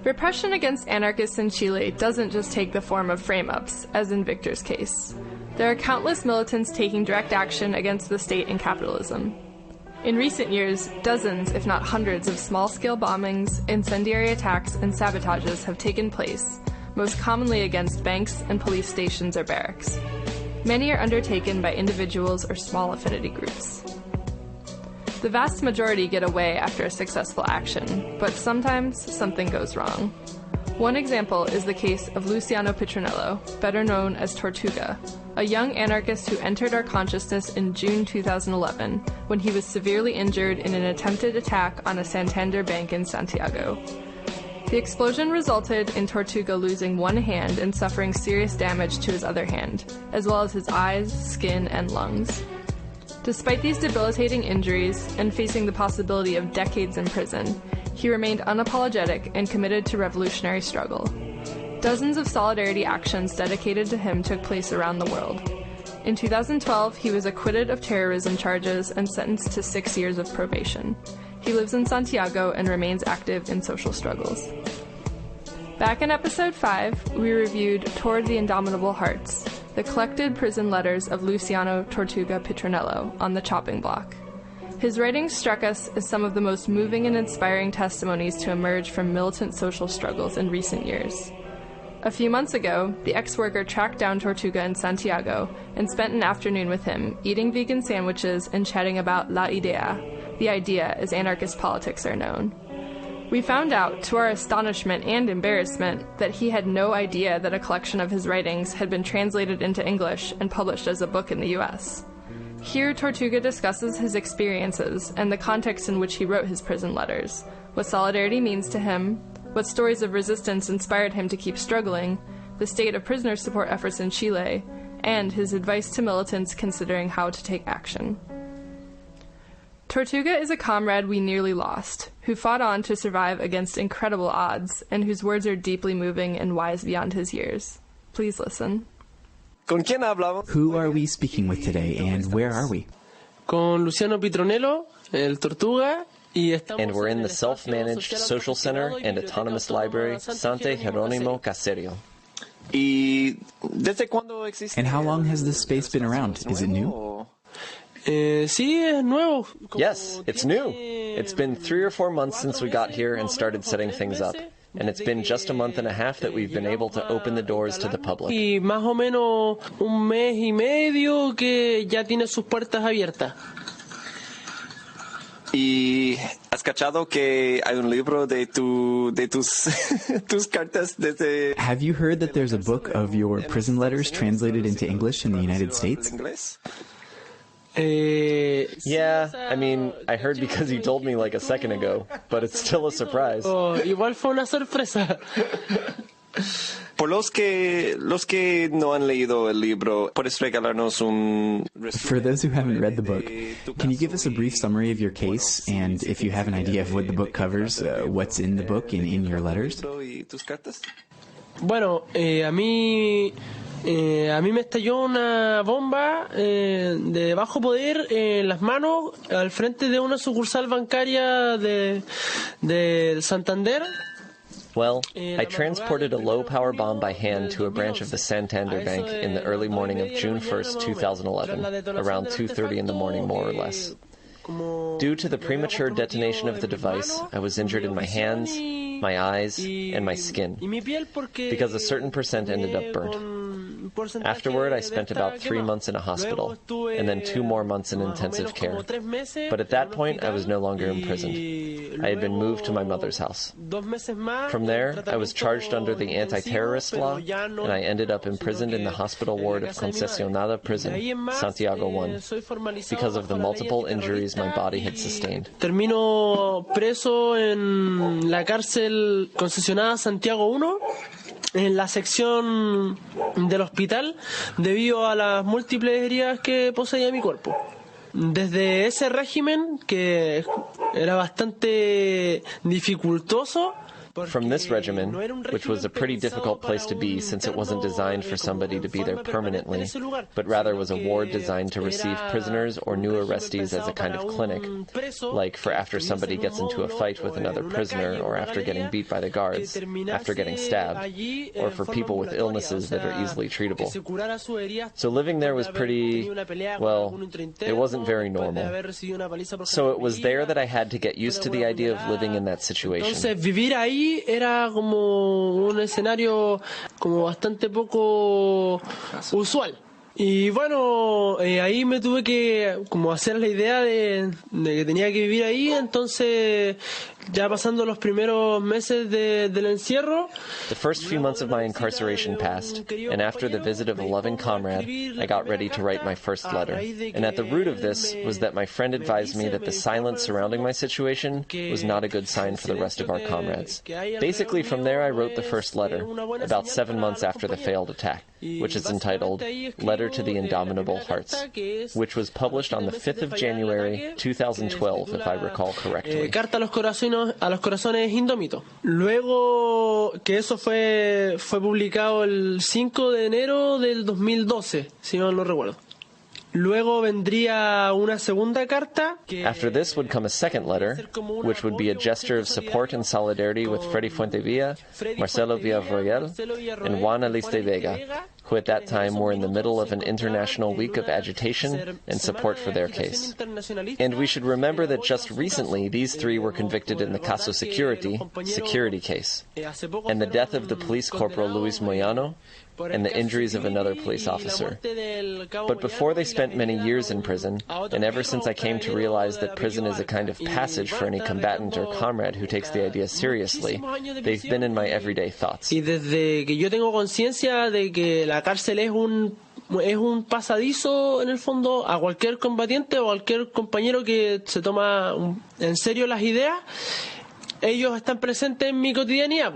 Speaker 2: Repression against anarchists in Chile doesn't just take the form of frame-ups, as in Victor's case. There are countless militants taking direct action against the state and capitalism. In recent years, dozens, if not hundreds, of small-scale bombings, incendiary attacks, and sabotages have taken place, most commonly against banks and police stations or barracks. Many are undertaken by individuals or small affinity groups. The vast majority get away after a successful action, but sometimes something goes wrong. One example is the case of Luciano Pitronello, better known as Tortuga, a young anarchist who entered our consciousness in June 2011 when he was severely injured in an attempted attack on a Santander bank in Santiago. The explosion resulted in Tortuga losing one hand and suffering serious damage to his other hand, as well as his eyes, skin, and lungs. Despite these debilitating injuries and facing the possibility of decades in prison, he remained unapologetic and committed to revolutionary struggle. Dozens of solidarity actions dedicated to him took place around the world. In 2012, he was acquitted of terrorism charges and sentenced to 6 years of probation. He lives in Santiago and remains active in social struggles. Back in episode 5, we reviewed Toward the Indomitable Hearts, the collected prison letters of Luciano Tortuga Pitronello on the chopping block. His writings struck us as some of the most moving and inspiring testimonies to emerge from militant social struggles in recent years. A few months ago, the ex-worker tracked down Tortuga in Santiago and spent an afternoon with him, eating vegan sandwiches and chatting about La Idea, the idea as anarchist politics are known. We found out, to our astonishment and embarrassment, that he had no idea that a collection of his writings had been translated into English and published as a book in the US. Here, Tortuga discusses his experiences and the context in which he wrote his prison letters, what solidarity means to him, what stories of resistance inspired him to keep struggling, the state of prisoner support efforts in Chile, and his advice to militants considering how to take action. Tortuga is a comrade we nearly lost, who fought on to survive against incredible odds, and whose words are deeply moving and wise beyond his years. Please listen.
Speaker 4: Who are we speaking with today, and where are we?
Speaker 9: Con Luciano Pitronello, el Tortuga,
Speaker 5: and we're in the self-managed social center and autonomous library Sante Geronimo Caserio.
Speaker 4: And how long has this space been around? Is it new?
Speaker 9: Sí, es nuevo.
Speaker 5: Yes, it's new. It's been 3 or 4 months since we got here and started setting things up. And it's been just a month and a half that we've been able to open the doors to the public.
Speaker 9: Y más o menos un mes y medio que ya tiene sus puertas abiertas.
Speaker 7: ¿Y has cachado que hay un libro de tus tus cartas desde...
Speaker 4: Have you heard that there's a book of your prison letters translated into English in the United States?
Speaker 5: Yeah, I mean, I heard because you told me like a second ago, but it's still a surprise.
Speaker 9: Igual fue una sorpresa.
Speaker 7: Por los que no han leído el libro, ¿puedes regalarnos un resumen?
Speaker 4: For those who haven't read the book, can you give us a brief summary of your case, and if you have an idea of what the book covers, what's in the book and in your letters?
Speaker 9: Bueno, a mí me estalló una bomba de bajo poder en las manos al frente de una sucursal bancaria del Santander.
Speaker 5: Well, I transported a low-power bomb by hand to a branch of the Santander Bank in the early morning of June 1st, 2011, around 2:30 in the morning, more or less. Due to the premature detonation of the device, I was injured in my hands, my eyes, and my skin, because a certain percent ended up burnt. Afterward, I spent about 3 months in a hospital, and then 2 more months in intensive care. But at that point, I was no longer imprisoned. I had been moved to my mother's house. From there, I was charged under the anti-terrorist law, and I ended up imprisoned in the hospital ward of Concesionada Prison, Santiago 1, because of the multiple injuries my body had sustained.
Speaker 9: Termino preso en la cárcel Concesionada Santiago 1, en la sección del hospital, debido a las múltiples heridas que poseía mi cuerpo. Desde ese régimen, que era bastante dificultoso,
Speaker 5: From this regimen, which was a pretty difficult place to be since it wasn't designed for somebody to be there permanently, but rather was a ward designed to receive prisoners or new arrestees as a kind of clinic, like for after somebody gets into a fight with another prisoner or after getting beat by the guards, after getting stabbed, or for people with illnesses that are easily treatable. So living there was pretty, well, it wasn't very normal. So it was there that I had to get used to the idea of living in that situation.
Speaker 9: Vivir ahí era como un escenario como bastante poco usual. Y bueno, ahí me tuve que como hacer la idea de que tenía que vivir ahí, entonces ya pasando los primeros meses del encierro.
Speaker 5: The first few months of my incarceration passed, and after the visit of a loving comrade, I got ready to write my first letter. And at the root of this was that my friend advised me that the silence surrounding my situation was not a good sign for the rest of our comrades. Basically, from there I wrote the first letter, about 7 months after the failed attack, which is entitled Letter to the Indomitable Hearts, which was published on the 5th of January 2012, if I recall correctly.
Speaker 9: Carta a los corazones indómitos. Luego que eso fue publicado el 5 de enero del 2012, si no lo recuerdo. Luego vendría una segunda carta.
Speaker 5: After this would come a second letter, which would be a gesture of support and solidarity with Freddy Fuentevilla, Marcelo Villarroel, and Juan Aliste Vega, who at that time were in the middle of an international week of agitation and support for their case. And we should remember that just recently these three were convicted in the Caso Security case, and the death of the police corporal Luis Moyano, and the injuries of another police officer. But before they spent many years in prison, and ever since I came to realize that prison is a kind of passage for any combatant or comrade who takes the idea seriously, they've been in my everyday thoughts.
Speaker 9: Y desde que yo tengo conciencia de que la cárcel es un pasadizo en el fondo a cualquier combatiente o cualquier compañero que se toma en serio las ideas, ellos están presentes en mi cotidianidad.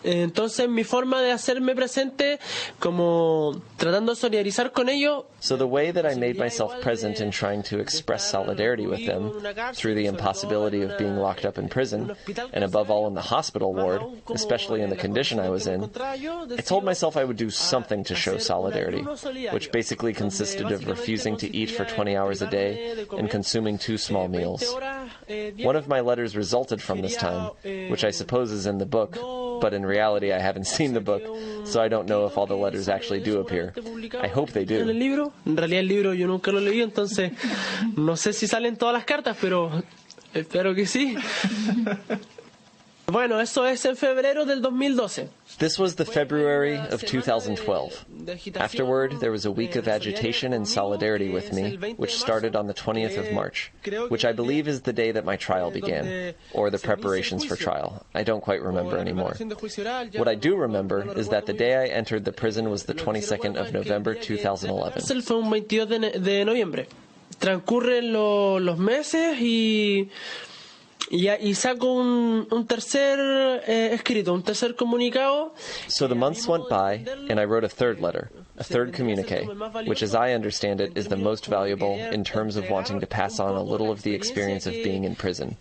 Speaker 9: Entonces mi forma de hacerme presente como tratando de solidarizar con ellos.
Speaker 5: So the way that I made myself present in trying to express solidarity with them through the impossibility of being locked up in prison, and above all in the hospital ward, especially in the condition I was in, I told myself I would do something to show solidarity, which basically consisted of refusing to eat for 20 hours a day and consuming 2 small meals. One of my letters resulted from this time, which I suppose is in the book, but in reality I haven't seen the book, so I don't know if all the letters actually do appear. I hope they do.
Speaker 9: En realidad el libro yo nunca lo leí, entonces no sé si salen todas las cartas, pero espero que sí. Bueno, eso es en febrero del 2012.
Speaker 5: This was the February of 2012. Afterward, there was a week of agitation and solidarity with me, which started on the 20th of March, which I believe is the day that my trial began, or the preparations for trial. I don't quite remember anymore. What I do remember is that the day I entered the prison was the 22nd of November 2011.
Speaker 9: Fue un 22 de noviembre. Transcurren los meses y saco un tercer escrito, un tercer comunicado.
Speaker 5: So the months went by, and I wrote a third letter, a third communique, which as I understand it is the most valuable in terms of wanting to pass on a little of the experience of being in prison.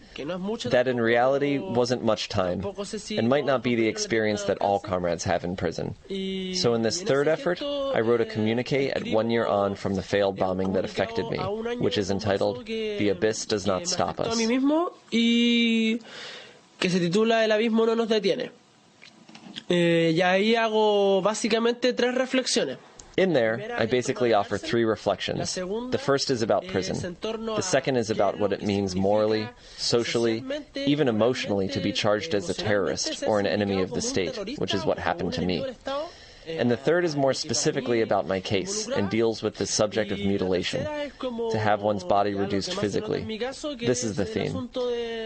Speaker 5: That in reality wasn't much time, and might not be the experience that all comrades have in prison. So in this third effort, I wrote a communique at 1 year on from the failed bombing that affected me, which is entitled, The Abyss Does Not Stop Us.
Speaker 9: Y que se titula El abismo no nos detiene. Y ahí hago básicamente 3 reflexiones.
Speaker 5: In there, I basically offer 3 reflections. The first is about prison. The second is about what it means morally, socially, even emotionally to be charged as a terrorist or an enemy of the state, which is what happened to me. And the third is more specifically about my case and deals with the subject of mutilation, to have one's body reduced physically. This is the theme.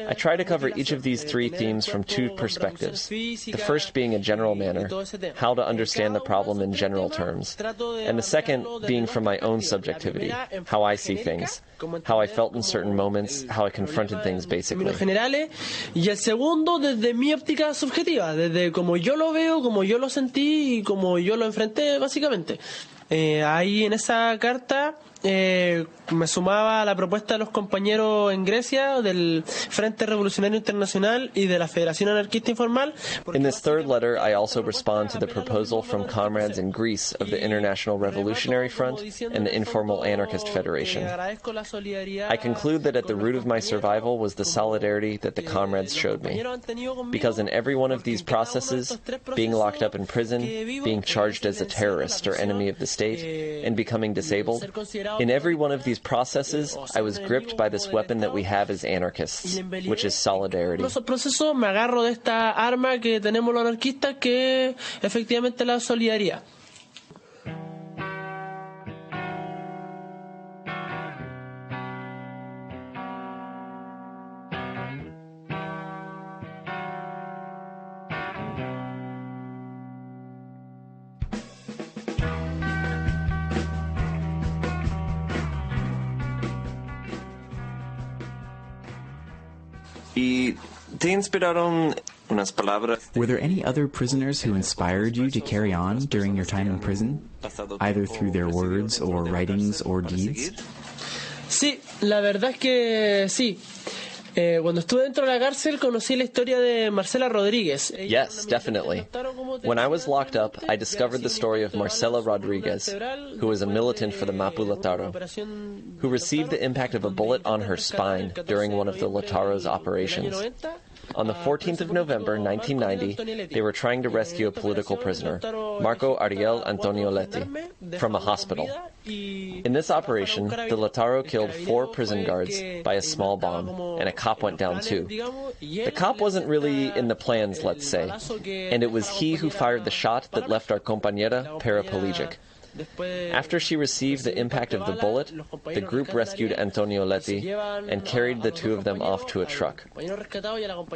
Speaker 5: I try to cover each of these 3 themes from 2 perspectives. The first being a general manner, how to understand the problem in general terms, and the second being from my own subjectivity, how I see things, how I felt in certain moments, how I confronted things basically.
Speaker 9: Y el segundo desde mi óptica subjetiva, desde como yo lo veo, como yo lo sentí y como yo lo enfrenté básicamente. Ahí en esa carta me sumaba a la propuesta de los compañeros en Grecia del Frente Revolucionario Internacional y de la Federación Anarquista Informal.
Speaker 5: In this third letter, I also respond to the proposal from comrades in Greece of the International Revolutionary Front and the Informal Anarchist Federation. I conclude that at the root of my survival was the solidarity that the comrades showed me. Because in every one of these processes, being locked up in prison, being charged as a terrorist or enemy of the state, and becoming disabled, in every one of these processes, I was gripped by this weapon that we have as anarchists, which is solidarity.
Speaker 9: En esos procesos me agarro de esta arma que tenemos los anarquistas, que es efectivamente la solidaridad.
Speaker 7: ¿Y te inspiraron unas palabras?
Speaker 4: Were there any other prisoners who inspired you to carry on during your time in prison, either through their words or writings or deeds?
Speaker 9: Sí, la verdad es que sí. Cuando estuve dentro de la cárcel conocí la historia de Marcela Rodríguez.
Speaker 5: Yes, definitely. When I was locked up, I discovered the story of Marcela Rodríguez, who was a militant for the Mapu Lataro, who received the impact of a bullet on her spine during one of the Lataro's operations. On the 14th of November, 1990, they were trying to rescue a political prisoner, Marco Ariel Antonio Leti, from a hospital. In this operation, the Lataro killed 4 prison guards by a small bomb, and a cop went down too. The cop wasn't really in the plans, let's say, and it was he who fired the shot that left our compañera paraplegic. After she received the impact of the bullet, the group rescued Antonio Leti and carried the 2 of them off to a truck.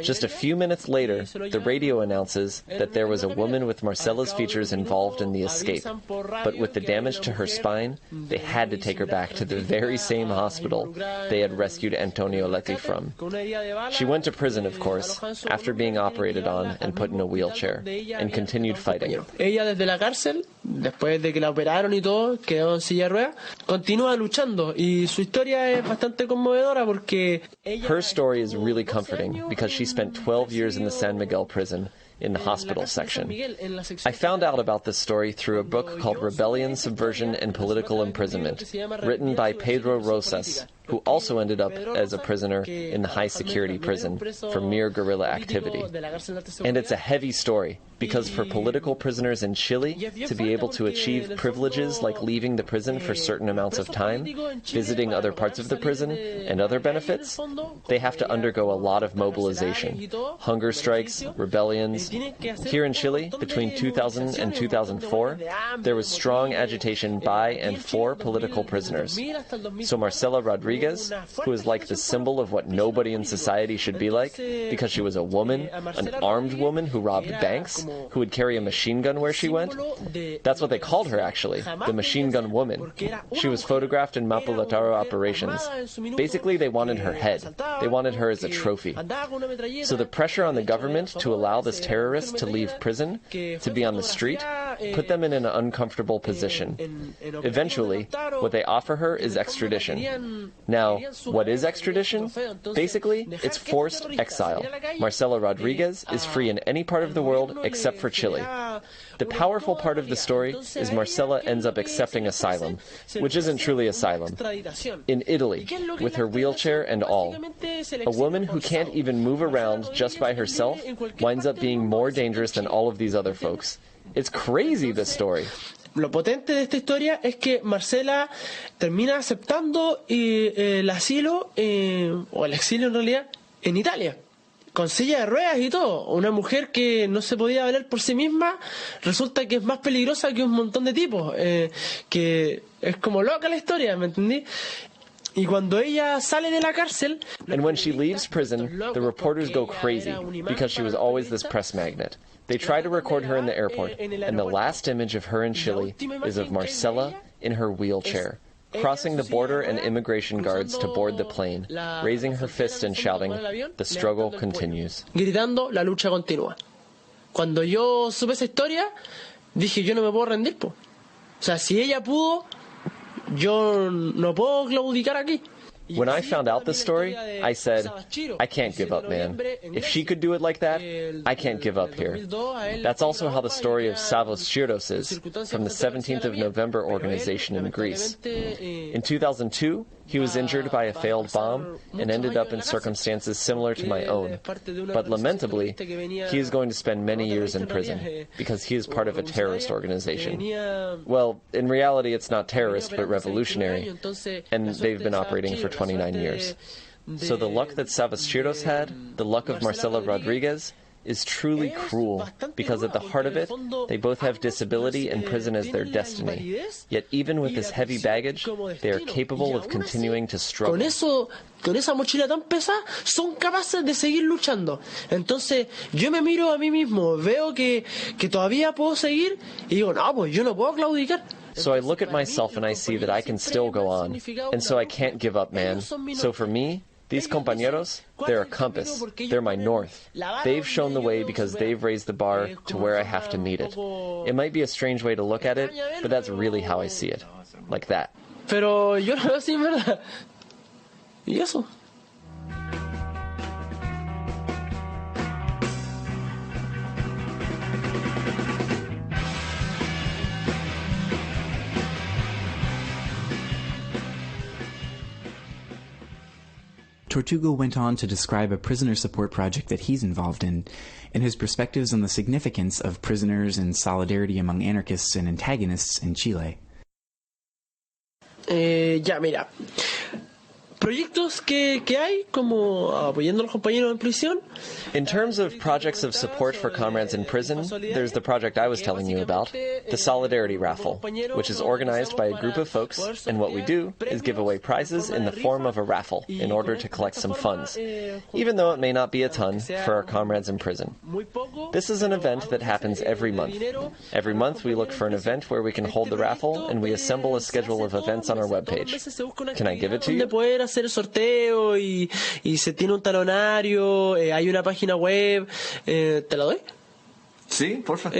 Speaker 5: Just a few minutes later, the radio announces that there was a woman with Marcela's features involved in the escape, but with the damage to her spine, they had to take her back to the very same hospital they had rescued Antonio Leti from. She went to prison, of course, after being operated on and put in a wheelchair, and continued fighting.
Speaker 9: Ella desde la cárcel, después de que la operaron y todo, quedó en silla de ruedas, continúa luchando, y su historia es bastante conmovedora porque
Speaker 5: her story is really comforting because she spent 12 years in the San Miguel prison in the hospital section. I found out about this story through a book called Rebellion, Subversion, and Political Imprisonment, written by Pedro Rosas, who also ended up as a prisoner in the high-security prison for mere guerrilla activity. And it's a heavy story, because for political prisoners in Chile to be able to achieve privileges like leaving the prison for certain amounts of time, visiting other parts of the prison, and other benefits, they have to undergo a lot of mobilization, hunger strikes, rebellions. Here in Chile, between 2000 and 2004, there was strong agitation by and for political prisoners. So Marcela Rodríguez, who is like the symbol of what nobody in society should be like, because she was a woman, an armed woman who robbed banks, who would carry a machine gun where she went. That's what they called her, actually, the machine gun woman. She was photographed in Mapu Lataro operations. Basically, they wanted her head. They wanted her as a trophy. So the pressure on the government to allow this terrorist to leave prison, to be on the street, put them in an uncomfortable position. Eventually, what they offer her is extradition. Now, what is extradition? Basically, it's forced exile. Marcela Rodríguez is free in any part of the world except for Chile. The powerful part of the story is Marcela ends up accepting asylum, which isn't truly asylum, in Italy, with her wheelchair and all. A woman who can't even move around just by herself winds up being more dangerous than all of these other folks. It's crazy, this story.
Speaker 9: Lo potente de esta historia es que Marcela termina aceptando el asilo, o el exilio en realidad, en Italia, con silla de ruedas y todo. Una mujer que no se podía valer por sí misma, resulta que es más peligrosa que un montón de tipos, que es como loca la historia, ¿me entendí? Y cuando ella sale de la cárcel...
Speaker 5: And when she leaves prison, the reporters go crazy, because she was always this press magnet. They try to record her in the airport, and the last image of her in Chile is of Marcela in her wheelchair, crossing the border and immigration guards to board the plane, raising her fist and shouting, "The struggle continues."
Speaker 9: Gritando, la lucha continúa. Cuando yo supe esa historia, dije, yo no me puedo rendir, po. O sea, si ella pudo, yo no puedo claudicar aquí.
Speaker 5: When I found out this story, I said, I can't give up, man. If she could do it like that, I can't give up here. That's also how the story of Savos Skiros is, from the 17th of November organization in Greece. In 2002, he was injured by a failed bomb and ended up in circumstances similar to my own. But lamentably, he is going to spend many years in prison because he is part of a terrorist organization. Well, in reality, it's not terrorist, but revolutionary, and they've been operating for 29 years. So the luck that Savos Skiros had, the luck of Marcela Rodriguez, is truly cruel, because at the heart of it, they both have disability and prison as their destiny. Yet even with this heavy baggage, they are capable of continuing to struggle.
Speaker 9: Con esa mochila tan pesada, son capaces de seguir luchando. Entonces, yo me miro a mí mismo, veo que todavía puedo seguir, y digo, no, pues yo no puedo claudicar.
Speaker 5: So I look at myself and I see that I can still go on, and so I can't give up, man. So for me, these compañeros, they're a compass. They're my north. They've shown the way because they've raised the bar to where I have to meet it. It might be a strange way to look at it, but that's really how I see it. Like that.
Speaker 9: Pero yo lo veo así, ¿verdad? Y eso.
Speaker 4: Tortuga went on to describe a prisoner support project that he's involved in, and his perspectives on the significance of prisoners and solidarity among anarchists and antagonists in Chile.
Speaker 9: Ya, mira. Proyectos que hay, como apoyando a los compañeros en prisión.
Speaker 5: In terms of projects of support for comrades in prison, there's the project I was telling you about, the Solidarity Raffle, which is organized by a group of folks, and what we do is give away prizes in the form of a raffle in order to collect some funds, even though it may not be a ton for our comrades in prison. This is an event that happens every month. Every month we look for an event where we can hold the raffle, and we assemble a schedule of events on our webpage. Can I give it to you?
Speaker 9: Hacer el sorteo y se tiene un talonario, hay una página web, ¿te la doy?
Speaker 7: Sí, por favor.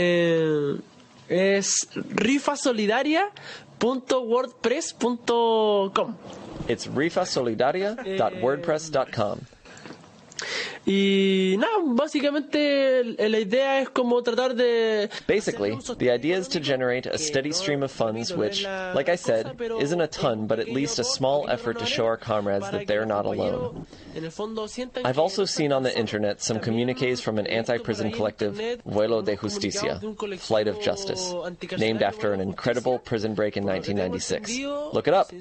Speaker 9: Es rifasolidaria.wordpress.com.
Speaker 5: It's rifasolidaria.wordpress.com.
Speaker 9: Y nada, básicamente la idea es como tratar de...
Speaker 5: Basically, the idea is to generate a steady stream of funds which, like I said, isn't a ton, but at least a small effort to show our comrades that they're not alone. I've also seen on the internet some communiques from an anti-prison collective, Vuelo de Justicia, Flight of Justice, named after an incredible prison break in 1996. Look it up!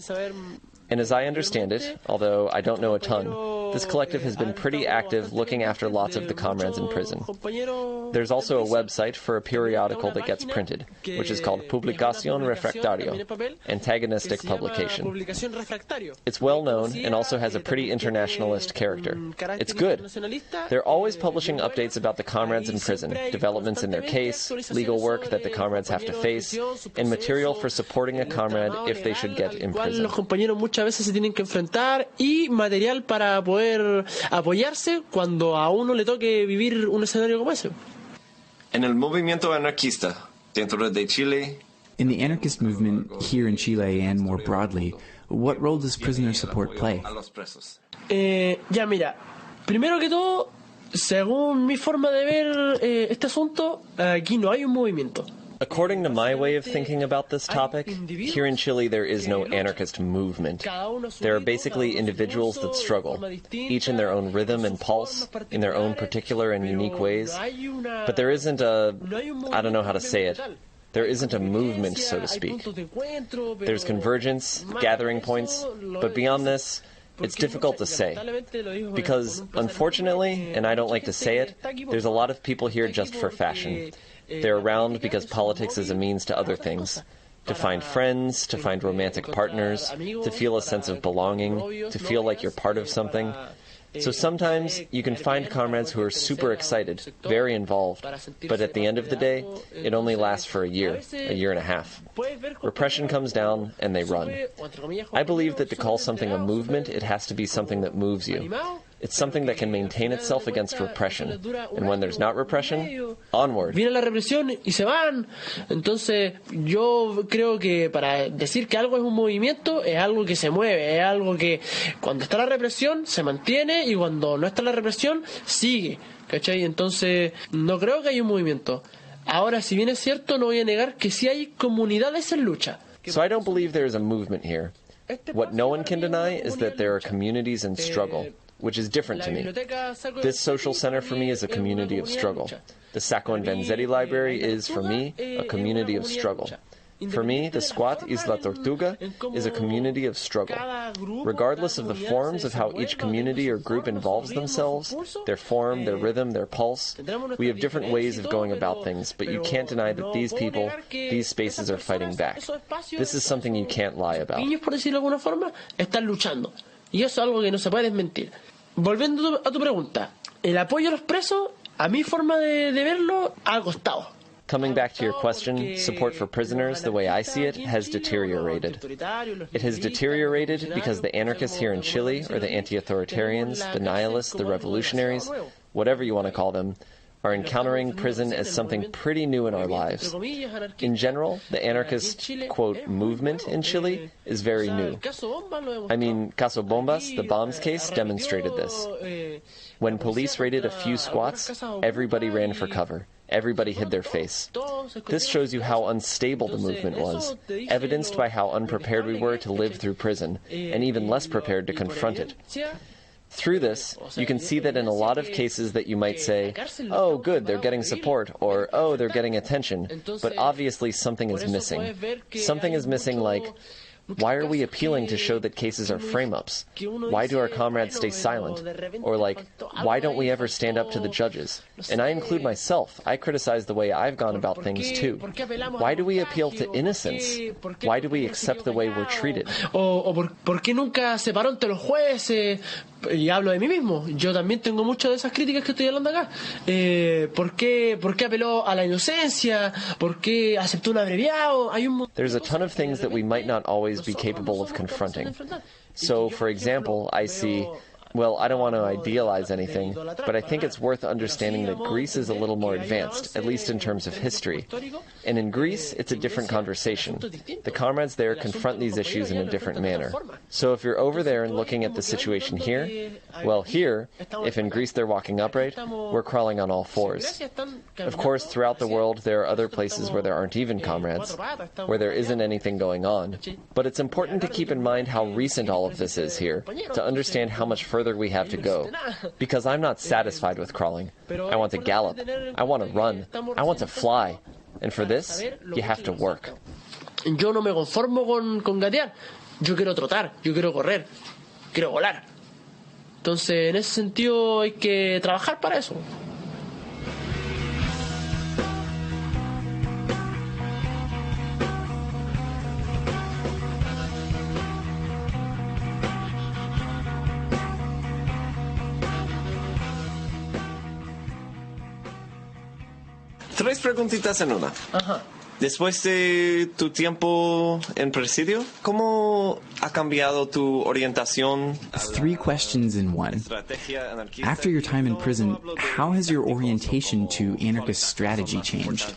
Speaker 5: And as I understand it, although I don't know a ton, this collective has been pretty active looking after lots of the comrades in prison. There's also a website for a periodical that gets printed, which is called Publicación Refractario, antagonistic publication. It's well known and also has a pretty internationalist character. It's good. They're always publishing updates about the comrades in prison, developments in their case, legal work that the comrades have to face, and material for supporting a comrade if they should get imprisoned.
Speaker 9: A veces se tienen que enfrentar y material para poder apoyarse cuando a uno le toque vivir un escenario como ese.
Speaker 7: En el movimiento anarquista dentro de Chile.
Speaker 4: In the anarchist movement here in Chile and more broadly, what role does prisoner support play?
Speaker 9: Ya mira, primero que todo, según mi forma de ver este asunto, aquí no hay un movimiento.
Speaker 5: According to my way of thinking about this topic, here in Chile there is no anarchist movement. There are basically individuals that struggle, each in their own rhythm and pulse, in their own particular and unique ways. But there isn't a... I don't know how to say it. There isn't a movement, so to speak. There's convergence, gathering points, but beyond this, it's difficult to say. Because, unfortunately, and I don't like to say it, there's a lot of people here just for fashion. They're around because politics is a means to other things. To find friends, to find romantic partners, to feel a sense of belonging, to feel like you're part of something. So sometimes you can find comrades who are super excited, very involved, but at the end of the day, it only lasts for a year and a half. Repression comes down and they run. I believe that to call something a movement, it has to be something that moves you. It's something that can maintain itself against repression. And when there's not repression, onward.
Speaker 9: Viene la represión y se van. Entonces, yo creo que para decir que algo es un movimiento, es algo que se mueve, es algo que cuando está la represión se mantiene y cuando no está la represión sigue. ¿Cachai? Entonces, no creo que haya un movimiento. Ahora, si bien es cierto, no voy a negar que sí hay comunidades en lucha.
Speaker 5: So I don't believe there is a movement here. What no one can deny is that there are communities in struggle, which is different to me. This social center for me is a community of struggle. The Sacco and Vanzetti Library is, for me, a community of struggle. For me, the squat Isla Tortuga is a community of struggle. Regardless of the forms of how each community or group involves themselves, their form, their rhythm, their pulse, we have different ways of going about things, but you can't deny that these people, these spaces are fighting back. This is something you can't lie about.
Speaker 9: Por decirlo de alguna forma, están luchando. Y eso es algo que no se puede desmentir. Volviendo a tu pregunta, el apoyo a los presos, a mi forma de verlo, ha costado.
Speaker 5: Coming back to your question, support for prisoners, the way I see it, has deteriorated. It has deteriorated because the anarchists here in Chile, or the anti-authoritarians, the nihilists, the revolutionaries, whatever you want to call them, are encountering prison as something pretty new in our lives. In general, the anarchist, quote, movement in Chile is very new. I mean, Caso Bombas, the bombs case, demonstrated this. When police raided a few squats, everybody ran for cover. Everybody hid their face. This shows you how unstable the movement was, evidenced by how unprepared we were to live through prison, and even less prepared to confront it. Through this, you can see that in a lot of cases that you might say, oh, good, they're getting support, or oh, they're getting attention, but obviously something is missing. Something is missing like, why are we appealing to show that cases are frame-ups? Why do our comrades stay silent? Or like, why don't we ever stand up to the judges? And I include myself. I criticize the way I've gone about things too. Why do we appeal to innocence? Why do we accept the way we're treated?
Speaker 9: ¿Por qué nunca se paró ante los jueces? Y hablo de mí mismo. Yo también tengo muchas de esas críticas que estoy hablando acá. ¿Por qué apeló a la inocencia? ¿Por qué aceptó un abreviado?
Speaker 5: There's a ton of things that we might not always be capable of confronting. So, for example, I see, well, I don't want to idealize anything, but I think it's worth understanding that Greece is a little more advanced, at least in terms of history. And in Greece, it's a different conversation. The comrades there confront these issues in a different manner. So if you're over there and looking at the situation here, well, here, if in Greece they're walking upright, we're crawling on all fours. Of course, throughout the world, there are other places where there aren't even comrades, where there isn't anything going on. But it's important to keep in mind how recent all of this is here, to understand how much further we have to go. Because I'm not satisfied with crawling. I want to gallop. I want to run. I want to fly. And for this, you have to work.
Speaker 9: Yo no me conformo con gatear. Yo quiero trotar, yo quiero correr, quiero volar. Entonces, en ese sentido hay que trabajar para eso.
Speaker 7: Tres preguntitas en una.
Speaker 9: Ajá.
Speaker 7: Después de tu tiempo en presidio, ¿cómo ha cambiado tu orientación?
Speaker 4: Three questions in one. After your time in prison, how has your orientation to anarchist strategy changed?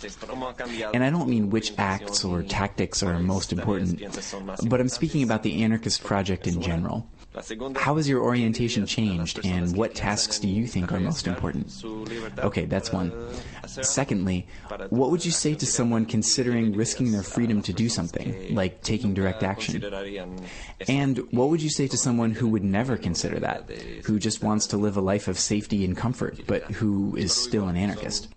Speaker 4: And I don't mean which acts or tactics are most important, but I'm speaking about the anarchist project in general. How has your orientation changed, and what tasks do you think are most important? Okay, that's one. Secondly, what would you say to someone considering risking their freedom to do something, like taking direct action? And what would you say to someone who would never consider that, who just wants to live a life of safety and comfort, but who is still an anarchist?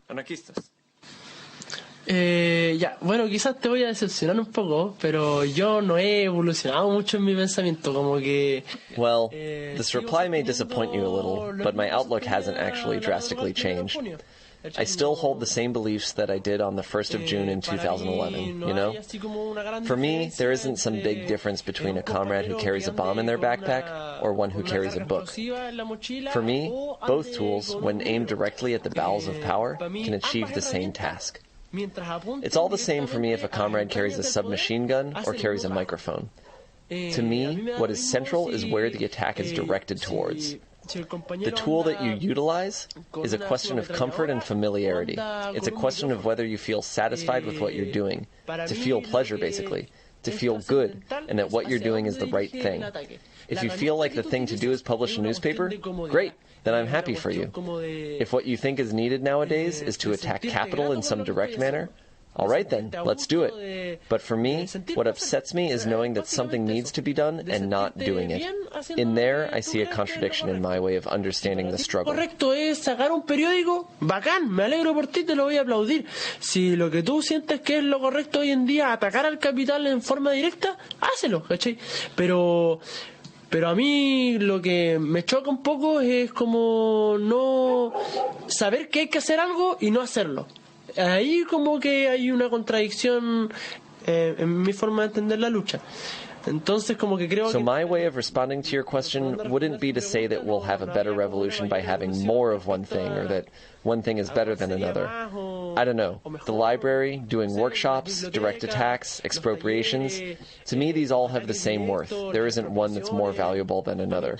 Speaker 9: Bueno, quizás te voy a decepcionar un poco, pero yo no he evolucionado mucho en mi pensamiento, como que...
Speaker 5: Well, this reply may disappoint you a little, but my outlook hasn't actually drastically changed. I still hold the same beliefs that I did on the 1st of June in 2011, you know? For me, there isn't some big difference between a comrade who carries a bomb in their backpack or one who carries a book. For me, both tools, when aimed directly at the bowels of power, can achieve the same task. It's all the same for me if a comrade carries a submachine gun or carries a microphone. To me, what is central is where the attack is directed towards. The tool that you utilize is a question of comfort and familiarity. It's a question of whether you feel satisfied with what you're doing, to feel pleasure basically, to feel good, and that what you're doing is the right thing. If you feel like the thing to do is publish a newspaper, great, then I'm happy for you. If what you think is needed nowadays is to attack capital in some direct manner, all right then, let's do it. But for me, what upsets me is knowing that something needs to be done and not doing it. In there, I see a contradiction in my way of understanding the struggle.
Speaker 9: Correcto es sacar un periódico, bacán, me alegro por ti, te lo voy a aplaudir. Si lo que tú sientes que es lo correcto hoy en día, atacar al capital en forma directa, hácelo, ¿cachai? Pero a mí lo que me choca un poco es como no saber que hay que hacer algo y no hacerlo. Ahí como que hay una contradicción en mi forma de entender la lucha. Entonces, como que creo
Speaker 5: So my way of responding to your question wouldn't be to say that we'll have a better revolution by having more of one thing, or that one thing is better than another. I don't know. The library, doing workshops, direct attacks, expropriations, to me these all have the same worth. There isn't one that's more valuable than another.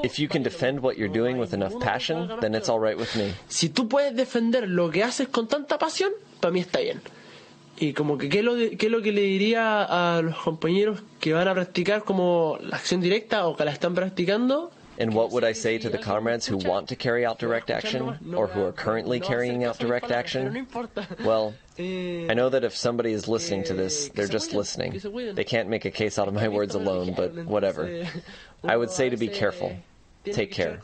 Speaker 5: If you can defend what you're doing with enough passion, then it's all right with me.
Speaker 9: Si tú puedes defender lo que haces con tanta pasión, para mí está bien. Y como que ¿qué es lo que le diría a los compañeros que van a practicar como la acción directa o que la están practicando?
Speaker 5: And what would I say to the comrades who want to carry out direct action, or who are currently carrying out direct action? Well, I know that if somebody is listening to this, they're just listening. They can't make a case out of my words alone, but whatever. I would say to be careful. Take care.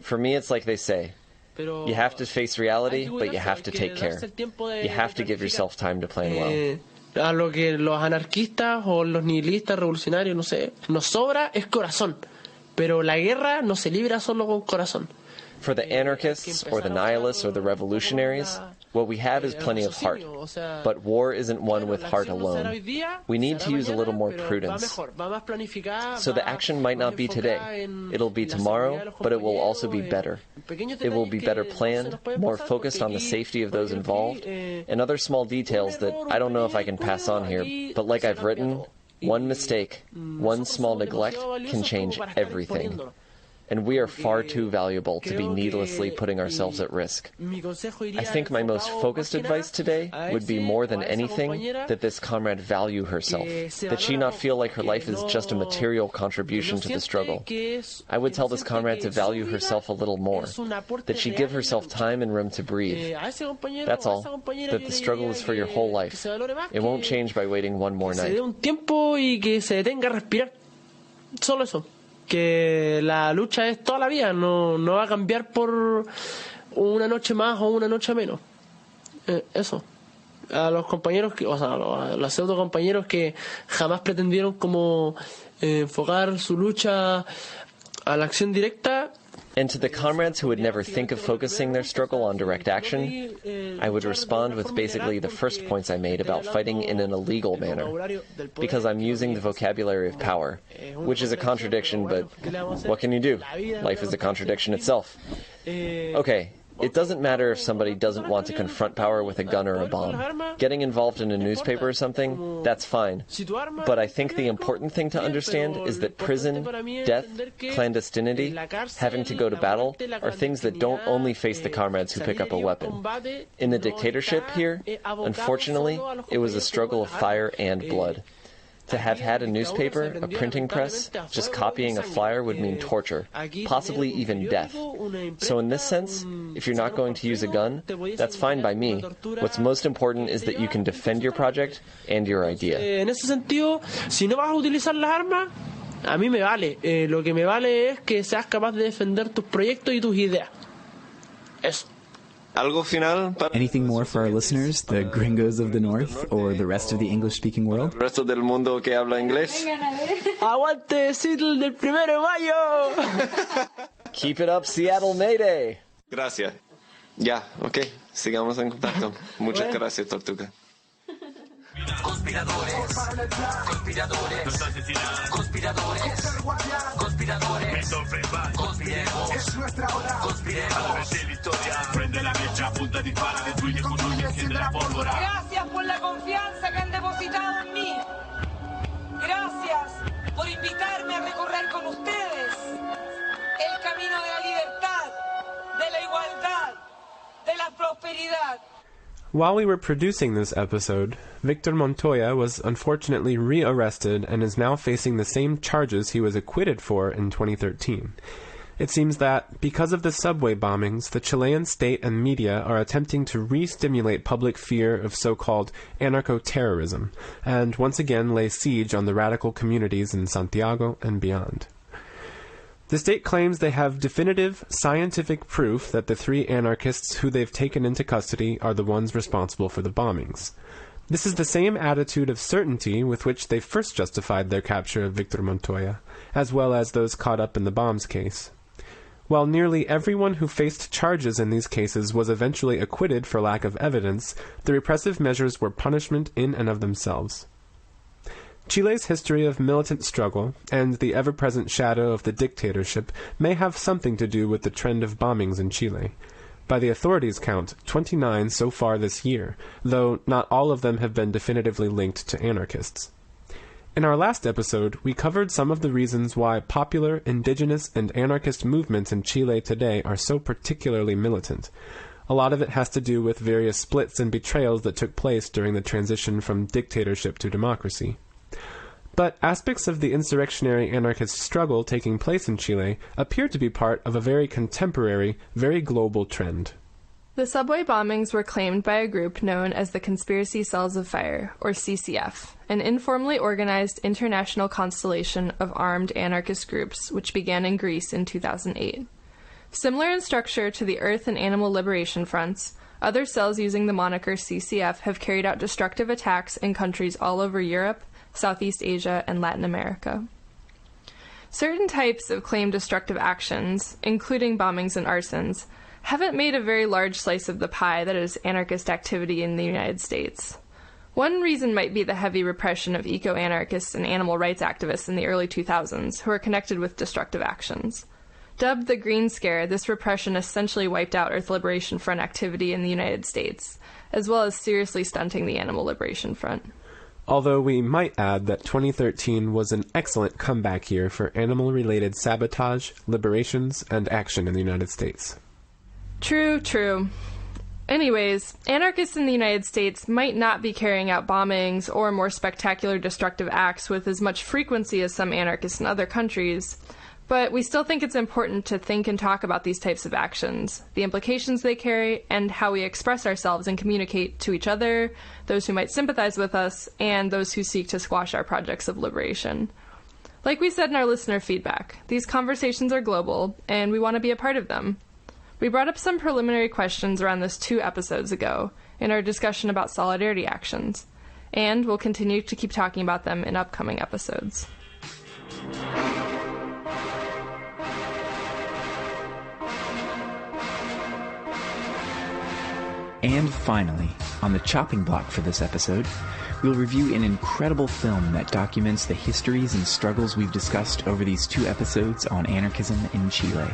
Speaker 5: For me, it's like they say. You have to face reality, but you have to take care. You have to give yourself time to plan well.
Speaker 9: A lo que los anarquistas o los nihilistas revolucionarios, no sé, nos sobra es corazón. Pero la guerra no se libra solo con corazón.
Speaker 5: For the anarchists, or the nihilists, or the revolutionaries, what we have is plenty of heart. But war isn't won with heart alone. We need to use a little more prudence. So the action might not be today. It'll be tomorrow, but it will also be better. It will be better planned, more focused on the safety of those involved, and other small details that I don't know if I can pass on here, but like I've written, one mistake, one small neglect can change everything. And we are far too valuable to be needlessly putting ourselves at risk. I think my most focused advice today would be, more than anything, that this comrade value herself, that she not feel like her life is just a material contribution to the struggle. I would tell this comrade to value herself a little more, that she give herself time and room to breathe. That's all, that the struggle is for your whole life. It won't change by waiting one more night.
Speaker 9: Solo eso. Que la lucha es toda la vida, no va a cambiar por una noche más o una noche menos. Eso. A los compañeros, a los pseudo compañeros que jamás pretendieron como enfocar su lucha a la acción directa.
Speaker 5: And to the comrades who would never think of focusing their struggle on direct action, I would respond with basically the first points I made about fighting in an illegal manner, because I'm using the vocabulary of power, which is a contradiction, but what can you do? Life is a contradiction itself. Okay, it doesn't matter if somebody doesn't want to confront power with a gun or a bomb. Getting involved in a newspaper or something, that's fine. But I think the important thing to understand is that prison, death, clandestinity, having to go to battle, are things that don't only face the comrades who pick up a weapon. In the dictatorship here, unfortunately, it was a struggle of fire and blood. To have had a newspaper, a printing press, just copying a flyer would mean torture, possibly even death. So in this sense, if you're not going to use a gun, that's fine by me. What's most important is that you can defend your project and your idea.
Speaker 9: En ese sentido, si no vas a utilizar las armas, a mí me vale. Lo que me vale es que seas capaz de defender tus proyectos y tus ideas. Eso.
Speaker 7: ¿Algo final para
Speaker 4: Anything more for our listeners, the gringos of the north, or the rest of the English-speaking world?
Speaker 7: el resto del mundo que habla inglés?
Speaker 9: ¡Aguante Seattle del 1 de mayo!
Speaker 5: Keep it up, Seattle Mayday!
Speaker 7: Gracias. Ya, ok. Sigamos en contacto. Muchas gracias, Tortuga.
Speaker 3: Conspiradores, conspiradores, conspiradores, conspiradores, conspiremos, es nuestra hora, conspiremos. A través de la historia, prende la mecha, apunta, dispara, destruye, construye, enciende la pólvora.
Speaker 10: Gracias por la confianza que han depositado en mí. Gracias por invitarme a recorrer con ustedes el camino prosperidad.
Speaker 1: While we were producing this episode, Victor Montoya was unfortunately re-arrested and is now facing the same charges he was acquitted for in 2013. It seems that, because of the subway bombings, the Chilean state and media are attempting to re-stimulate public fear of so-called anarcho-terrorism, and once again lay siege on the radical communities in Santiago and beyond. The state claims they have definitive, scientific proof that the 3 anarchists who they've taken into custody are the ones responsible for the bombings. This is the same attitude of certainty with which they first justified their capture of Victor Montoya, as well as those caught up in the bombs case. While nearly everyone who faced charges in these cases was eventually acquitted for lack of evidence, the repressive measures were punishment in and of themselves. Chile's history of militant struggle, and the ever-present shadow of the dictatorship, may have something to do with the trend of bombings in Chile. By the authorities' count, 29 so far this year, though not all of them have been definitively linked to anarchists. In our last episode, we covered some of the reasons why popular, indigenous, and anarchist movements in Chile today are so particularly militant. A lot of it has to do with various splits and betrayals that took place during the transition from dictatorship to democracy. But aspects of the insurrectionary anarchist struggle taking place in Chile appear to be part of a very contemporary, very global trend.
Speaker 2: The subway bombings were claimed by a group known as the Conspiracy Cells of Fire, or CCF, an informally organized international constellation of armed anarchist groups which began in Greece in 2008. Similar in structure to the Earth and Animal Liberation Fronts, other cells using the moniker CCF have carried out destructive attacks in countries all over Europe, Southeast Asia, and Latin America. Certain types of claimed destructive actions, including bombings and arsons, haven't made a very large slice of the pie that is anarchist activity in the United States. One reason might be the heavy repression of eco-anarchists and animal rights activists in the early 2000s who are connected with destructive actions. Dubbed the Green Scare, this repression essentially wiped out Earth Liberation Front activity in the United States, as well as seriously stunting the Animal Liberation Front.
Speaker 1: Although we might add that 2013 was an excellent comeback year for animal-related sabotage, liberations, and action in the United States.
Speaker 2: True. Anyways, anarchists in the United States might not be carrying out bombings or more spectacular destructive acts with as much frequency as some anarchists in other countries, but we still think it's important to think and talk about these types of actions, the implications they carry, and how we express ourselves and communicate to each other, those who might sympathize with us, and those who seek to squash our projects of liberation. Like we said in our listener feedback, these conversations are global, and we want to be a part of them. We brought up some preliminary questions around this 2 episodes ago in our discussion about solidarity actions, and we'll continue to keep talking about them in upcoming episodes.
Speaker 4: And finally, on the chopping block for this episode, we'll review an incredible film that documents the histories and struggles we've discussed over these 2 episodes on anarchism in Chile.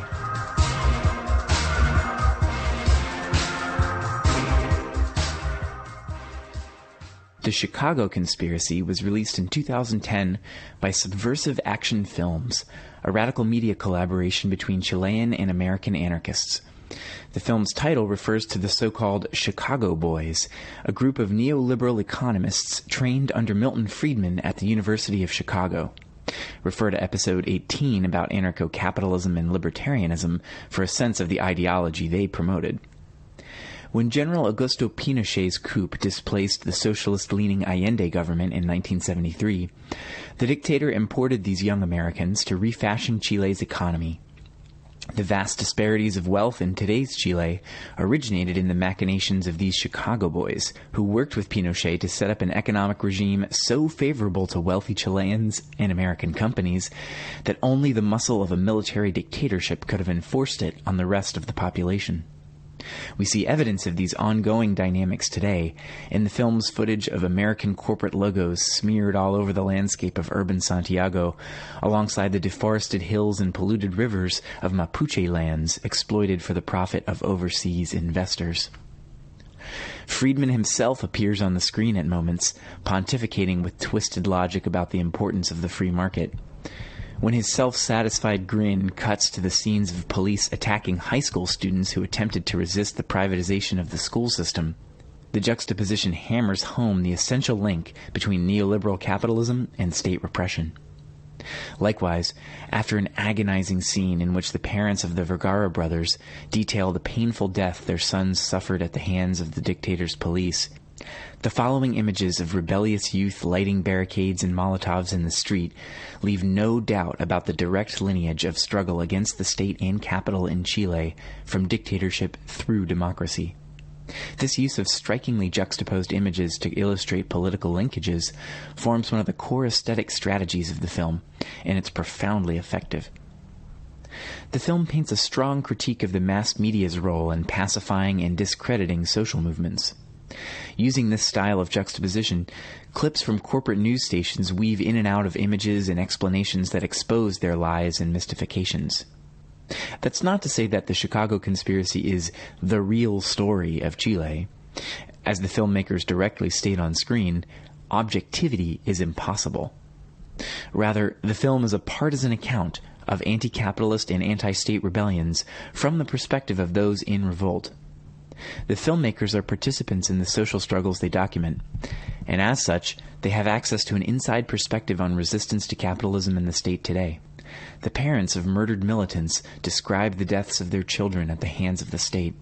Speaker 4: The Chicago Conspiracy was released in 2010 by Subversive Action Films, a radical media collaboration between Chilean and American anarchists. The film's title refers to the so-called Chicago Boys, a group of neoliberal economists trained under Milton Friedman at the University of Chicago. Refer to episode 18 about anarcho-capitalism and libertarianism for a sense of the ideology they promoted. When General Augusto Pinochet's coup displaced the socialist-leaning Allende government in 1973, the dictator imported these young Americans to refashion Chile's economy. The vast disparities of wealth in today's Chile originated in the machinations of these Chicago boys, who worked with Pinochet to set up an economic regime so favorable to wealthy Chileans and American companies that only the muscle of a military dictatorship could have enforced it on the rest of the population. We see evidence of these ongoing dynamics today in the film's footage of American corporate logos smeared all over the landscape of urban Santiago, alongside the deforested hills and polluted rivers of Mapuche lands exploited for the profit of overseas investors. Friedman himself appears on the screen at moments, pontificating with twisted logic about the importance of the free market. When his self-satisfied grin cuts to the scenes of police attacking high school students who attempted to resist the privatization of the school system, the juxtaposition hammers home the essential link between neoliberal capitalism and state repression. Likewise, after an agonizing scene in which the parents of the Vergara brothers detail the painful death their sons suffered at the hands of the dictator's police, the following images of rebellious youth lighting barricades and Molotovs in the street leave no doubt about the direct lineage of struggle against the state and capital in Chile from dictatorship through democracy. This use of strikingly juxtaposed images to illustrate political linkages forms one of the core aesthetic strategies of the film, and it's profoundly effective. The film paints a strong critique of the mass media's role in pacifying and discrediting social movements. Using this style of juxtaposition, clips from corporate news stations weave in and out of images and explanations that expose their lies and mystifications. That's not to say that the Chicago conspiracy is the real story of Chile. As the filmmakers directly state on screen, objectivity is impossible. Rather, the film is a partisan account of anti-capitalist and anti-state rebellions from the perspective of those in revolt. The filmmakers are participants in the social struggles they document, and as such, they have access to an inside perspective on resistance to capitalism in the state today. The parents of murdered militants describe the deaths of their children at the hands of the state.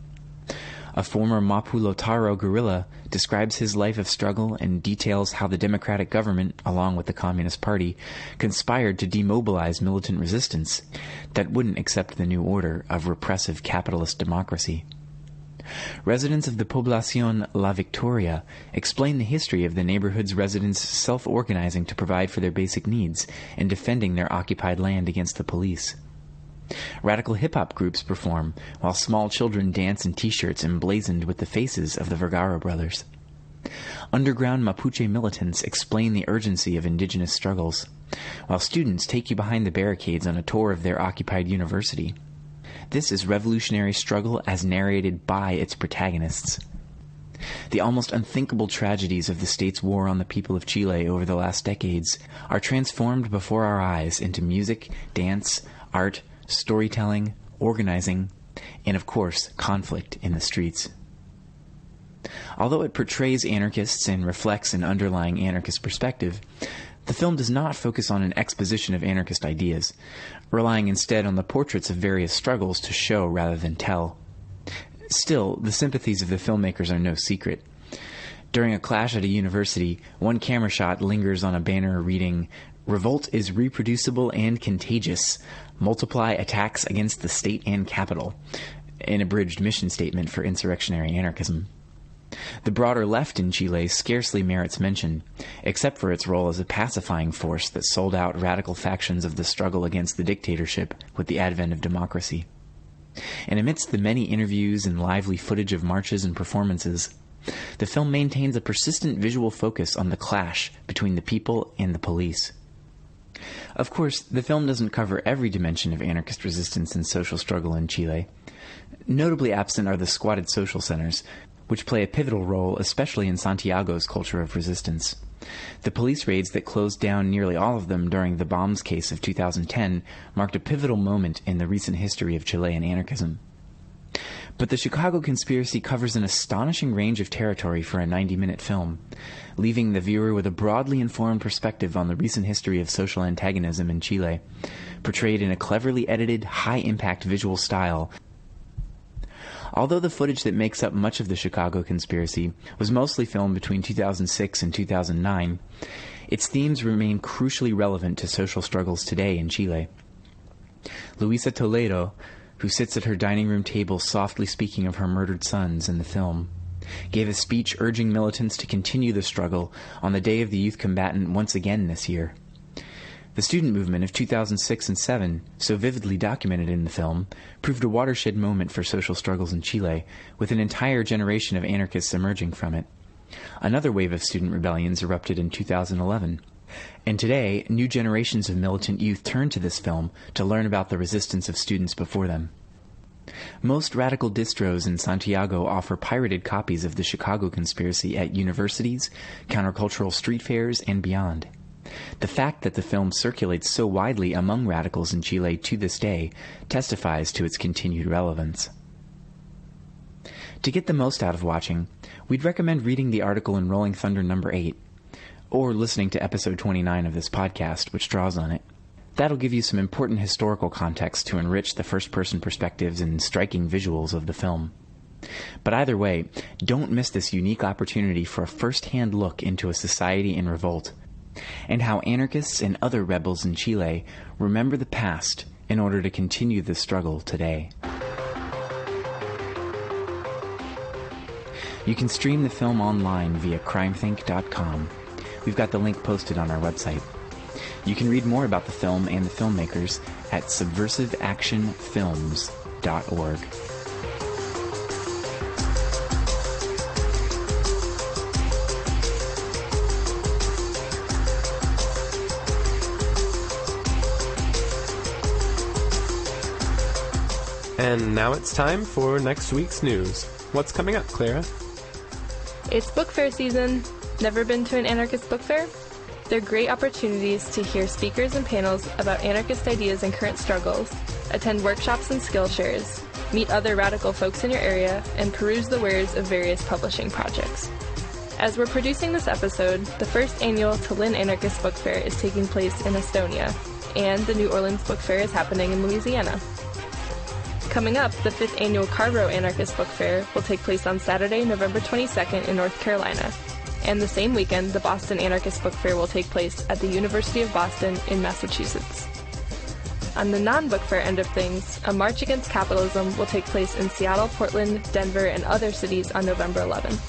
Speaker 4: A former Mapulotaro guerrilla describes his life of struggle and details how the democratic government, along with the Communist Party, conspired to demobilize militant resistance that wouldn't accept the new order of repressive capitalist democracy. Residents of the Poblacion La Victoria explain the history of the neighborhood's residents self-organizing to provide for their basic needs and defending their occupied land against the police. Radical hip-hop groups perform, while small children dance in t-shirts emblazoned with the faces of the Vergara brothers. Underground Mapuche militants explain the urgency of indigenous struggles, while students take you behind the barricades on a tour of their occupied university. This is revolutionary struggle as narrated by its protagonists. The almost unthinkable tragedies of the state's war on the people of Chile over the last decades are transformed before our eyes into music, dance, art, storytelling, organizing, and of course, conflict in the streets. Although it portrays anarchists and reflects an underlying anarchist perspective, the film does not focus on an exposition of anarchist ideas, relying instead on the portraits of various struggles to show rather than tell. Still, the sympathies of the filmmakers are no secret. During a clash at a university, one camera shot lingers on a banner reading, "Revolt is reproducible and contagious. Multiply attacks against the state and capital," an abridged mission statement for insurrectionary anarchism. The broader left in Chile scarcely merits mention, except for its role as a pacifying force that sold out radical factions of the struggle against the dictatorship with the advent of democracy. And amidst the many interviews and lively footage of marches and performances, the film maintains a persistent visual focus on the clash between the people and the police. Of course, the film doesn't cover every dimension of anarchist resistance and social struggle in Chile. Notably absent are the squatted social centers, which play a pivotal role especially in Santiago's culture of resistance. The police raids that closed down nearly all of them during the bombs case of 2010 marked a pivotal moment in the recent history of Chilean anarchism. But the Chicago conspiracy covers an astonishing range of territory for a 90-minute film, leaving the viewer with a broadly informed perspective on the recent history of social antagonism in Chile, portrayed in a cleverly edited, high-impact visual style. Although the footage that makes up much of the Chicago conspiracy was mostly filmed between 2006 and 2009, its themes remain crucially relevant to social struggles today in Chile. Luisa Toledo, who sits at her dining room table softly speaking of her murdered sons in the film, gave a speech urging militants to continue the struggle on the Day of the Youth Combatant once again this year. The student movement of 2006 and 2007, so vividly documented in the film, proved a watershed moment for social struggles in Chile, with an entire generation of anarchists emerging from it. Another wave of student rebellions erupted in 2011. And today, new generations of militant youth turn to this film to learn about the resistance of students before them. Most radical distros in Santiago offer pirated copies of the Chicago conspiracy at universities, countercultural street fairs, and beyond. The fact that the film circulates so widely among radicals in Chile to this day testifies to its continued relevance. To get the most out of watching, we'd recommend reading the article in Rolling Thunder number 8, or listening to episode 29 of this podcast, which draws on it. That'll give you some important historical context to enrich the first-person perspectives and striking visuals of the film. But either way, don't miss this unique opportunity for a first-hand look into a society in revolt, and how anarchists and other rebels in Chile remember the past in order to continue the struggle today. You can stream the film online via crimethink.com. We've got the link posted on our website. You can read more about the film and the filmmakers at subversiveactionfilms.org.
Speaker 1: And now it's time for next week's news. What's coming up, Clara?
Speaker 2: It's book fair season. Never been to an anarchist book fair? They're great opportunities to hear speakers and panels about anarchist ideas and current struggles, attend workshops and skill shares, meet other radical folks in your area, and peruse the wares of various publishing projects. As we're producing this episode, the first annual Tallinn Anarchist Book Fair is taking place in Estonia, and the New Orleans Book Fair is happening in Louisiana. Coming up, the 5th annual Carrboro Anarchist Book Fair will take place on Saturday, November 22nd in North Carolina. And the same weekend, the Boston Anarchist Book Fair will take place at the University of Boston in Massachusetts. On the non-book fair end of things, a March Against Capitalism will take place in Seattle, Portland, Denver, and other cities on November 11th.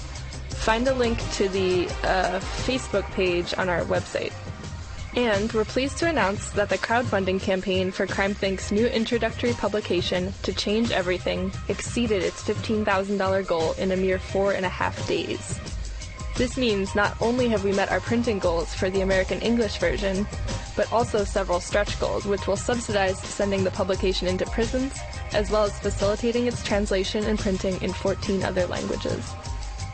Speaker 2: Find a link to the Facebook page on our website. And we're pleased to announce that the crowdfunding campaign for CrimethInk's new introductory publication, To Change Everything, exceeded its $15,000 goal in a mere 4.5 days. This means not only have we met our printing goals for the American English version, but also several stretch goals, which will subsidize sending the publication into prisons, as well as facilitating its translation and printing in 14 other languages.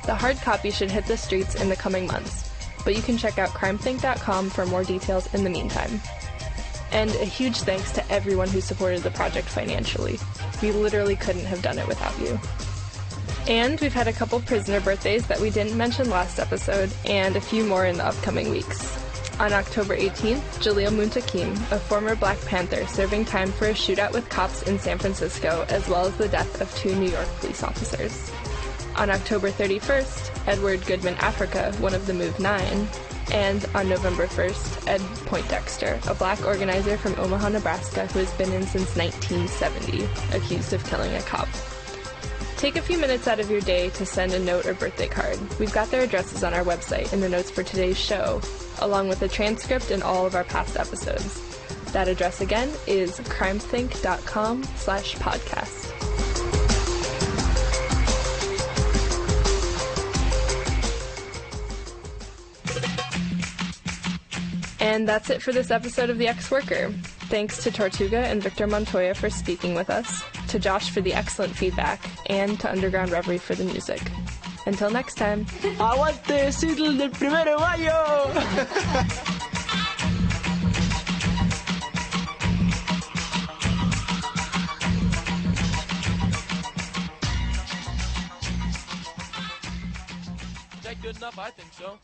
Speaker 2: The hard copy should hit the streets in the coming months, but you can check out crimethink.com for more details in the meantime. And a huge thanks to everyone who supported the project financially. We literally couldn't have done it without you. And we've had a couple prisoner birthdays that we didn't mention last episode, and a few more in the upcoming weeks. On October 18th, Jalil Muntakim, a former Black Panther serving time for a shootout with cops in San Francisco, as well as the death of 2 New York police officers. On October 31st, Edward Goodman Africa, one of the Move 9, and on November 1st, Ed Poindexter, a Black organizer from Omaha, Nebraska, who has been in since 1970, accused of killing a cop. Take a few minutes out of your day to send a note or birthday card. We've got their addresses on our website in the notes for today's show, along with a transcript and all of our past episodes. That address again is crimethink.com/podcast. And that's it for this episode of The Ex-Worker. Thanks to Tortuga and Victor Montoya for speaking with us, to Josh for the excellent feedback, and to Underground Reverie for the music. Until next time.
Speaker 9: ¡Aguante Seattle del 1 de mayo!
Speaker 11: Is that good enough? I think so.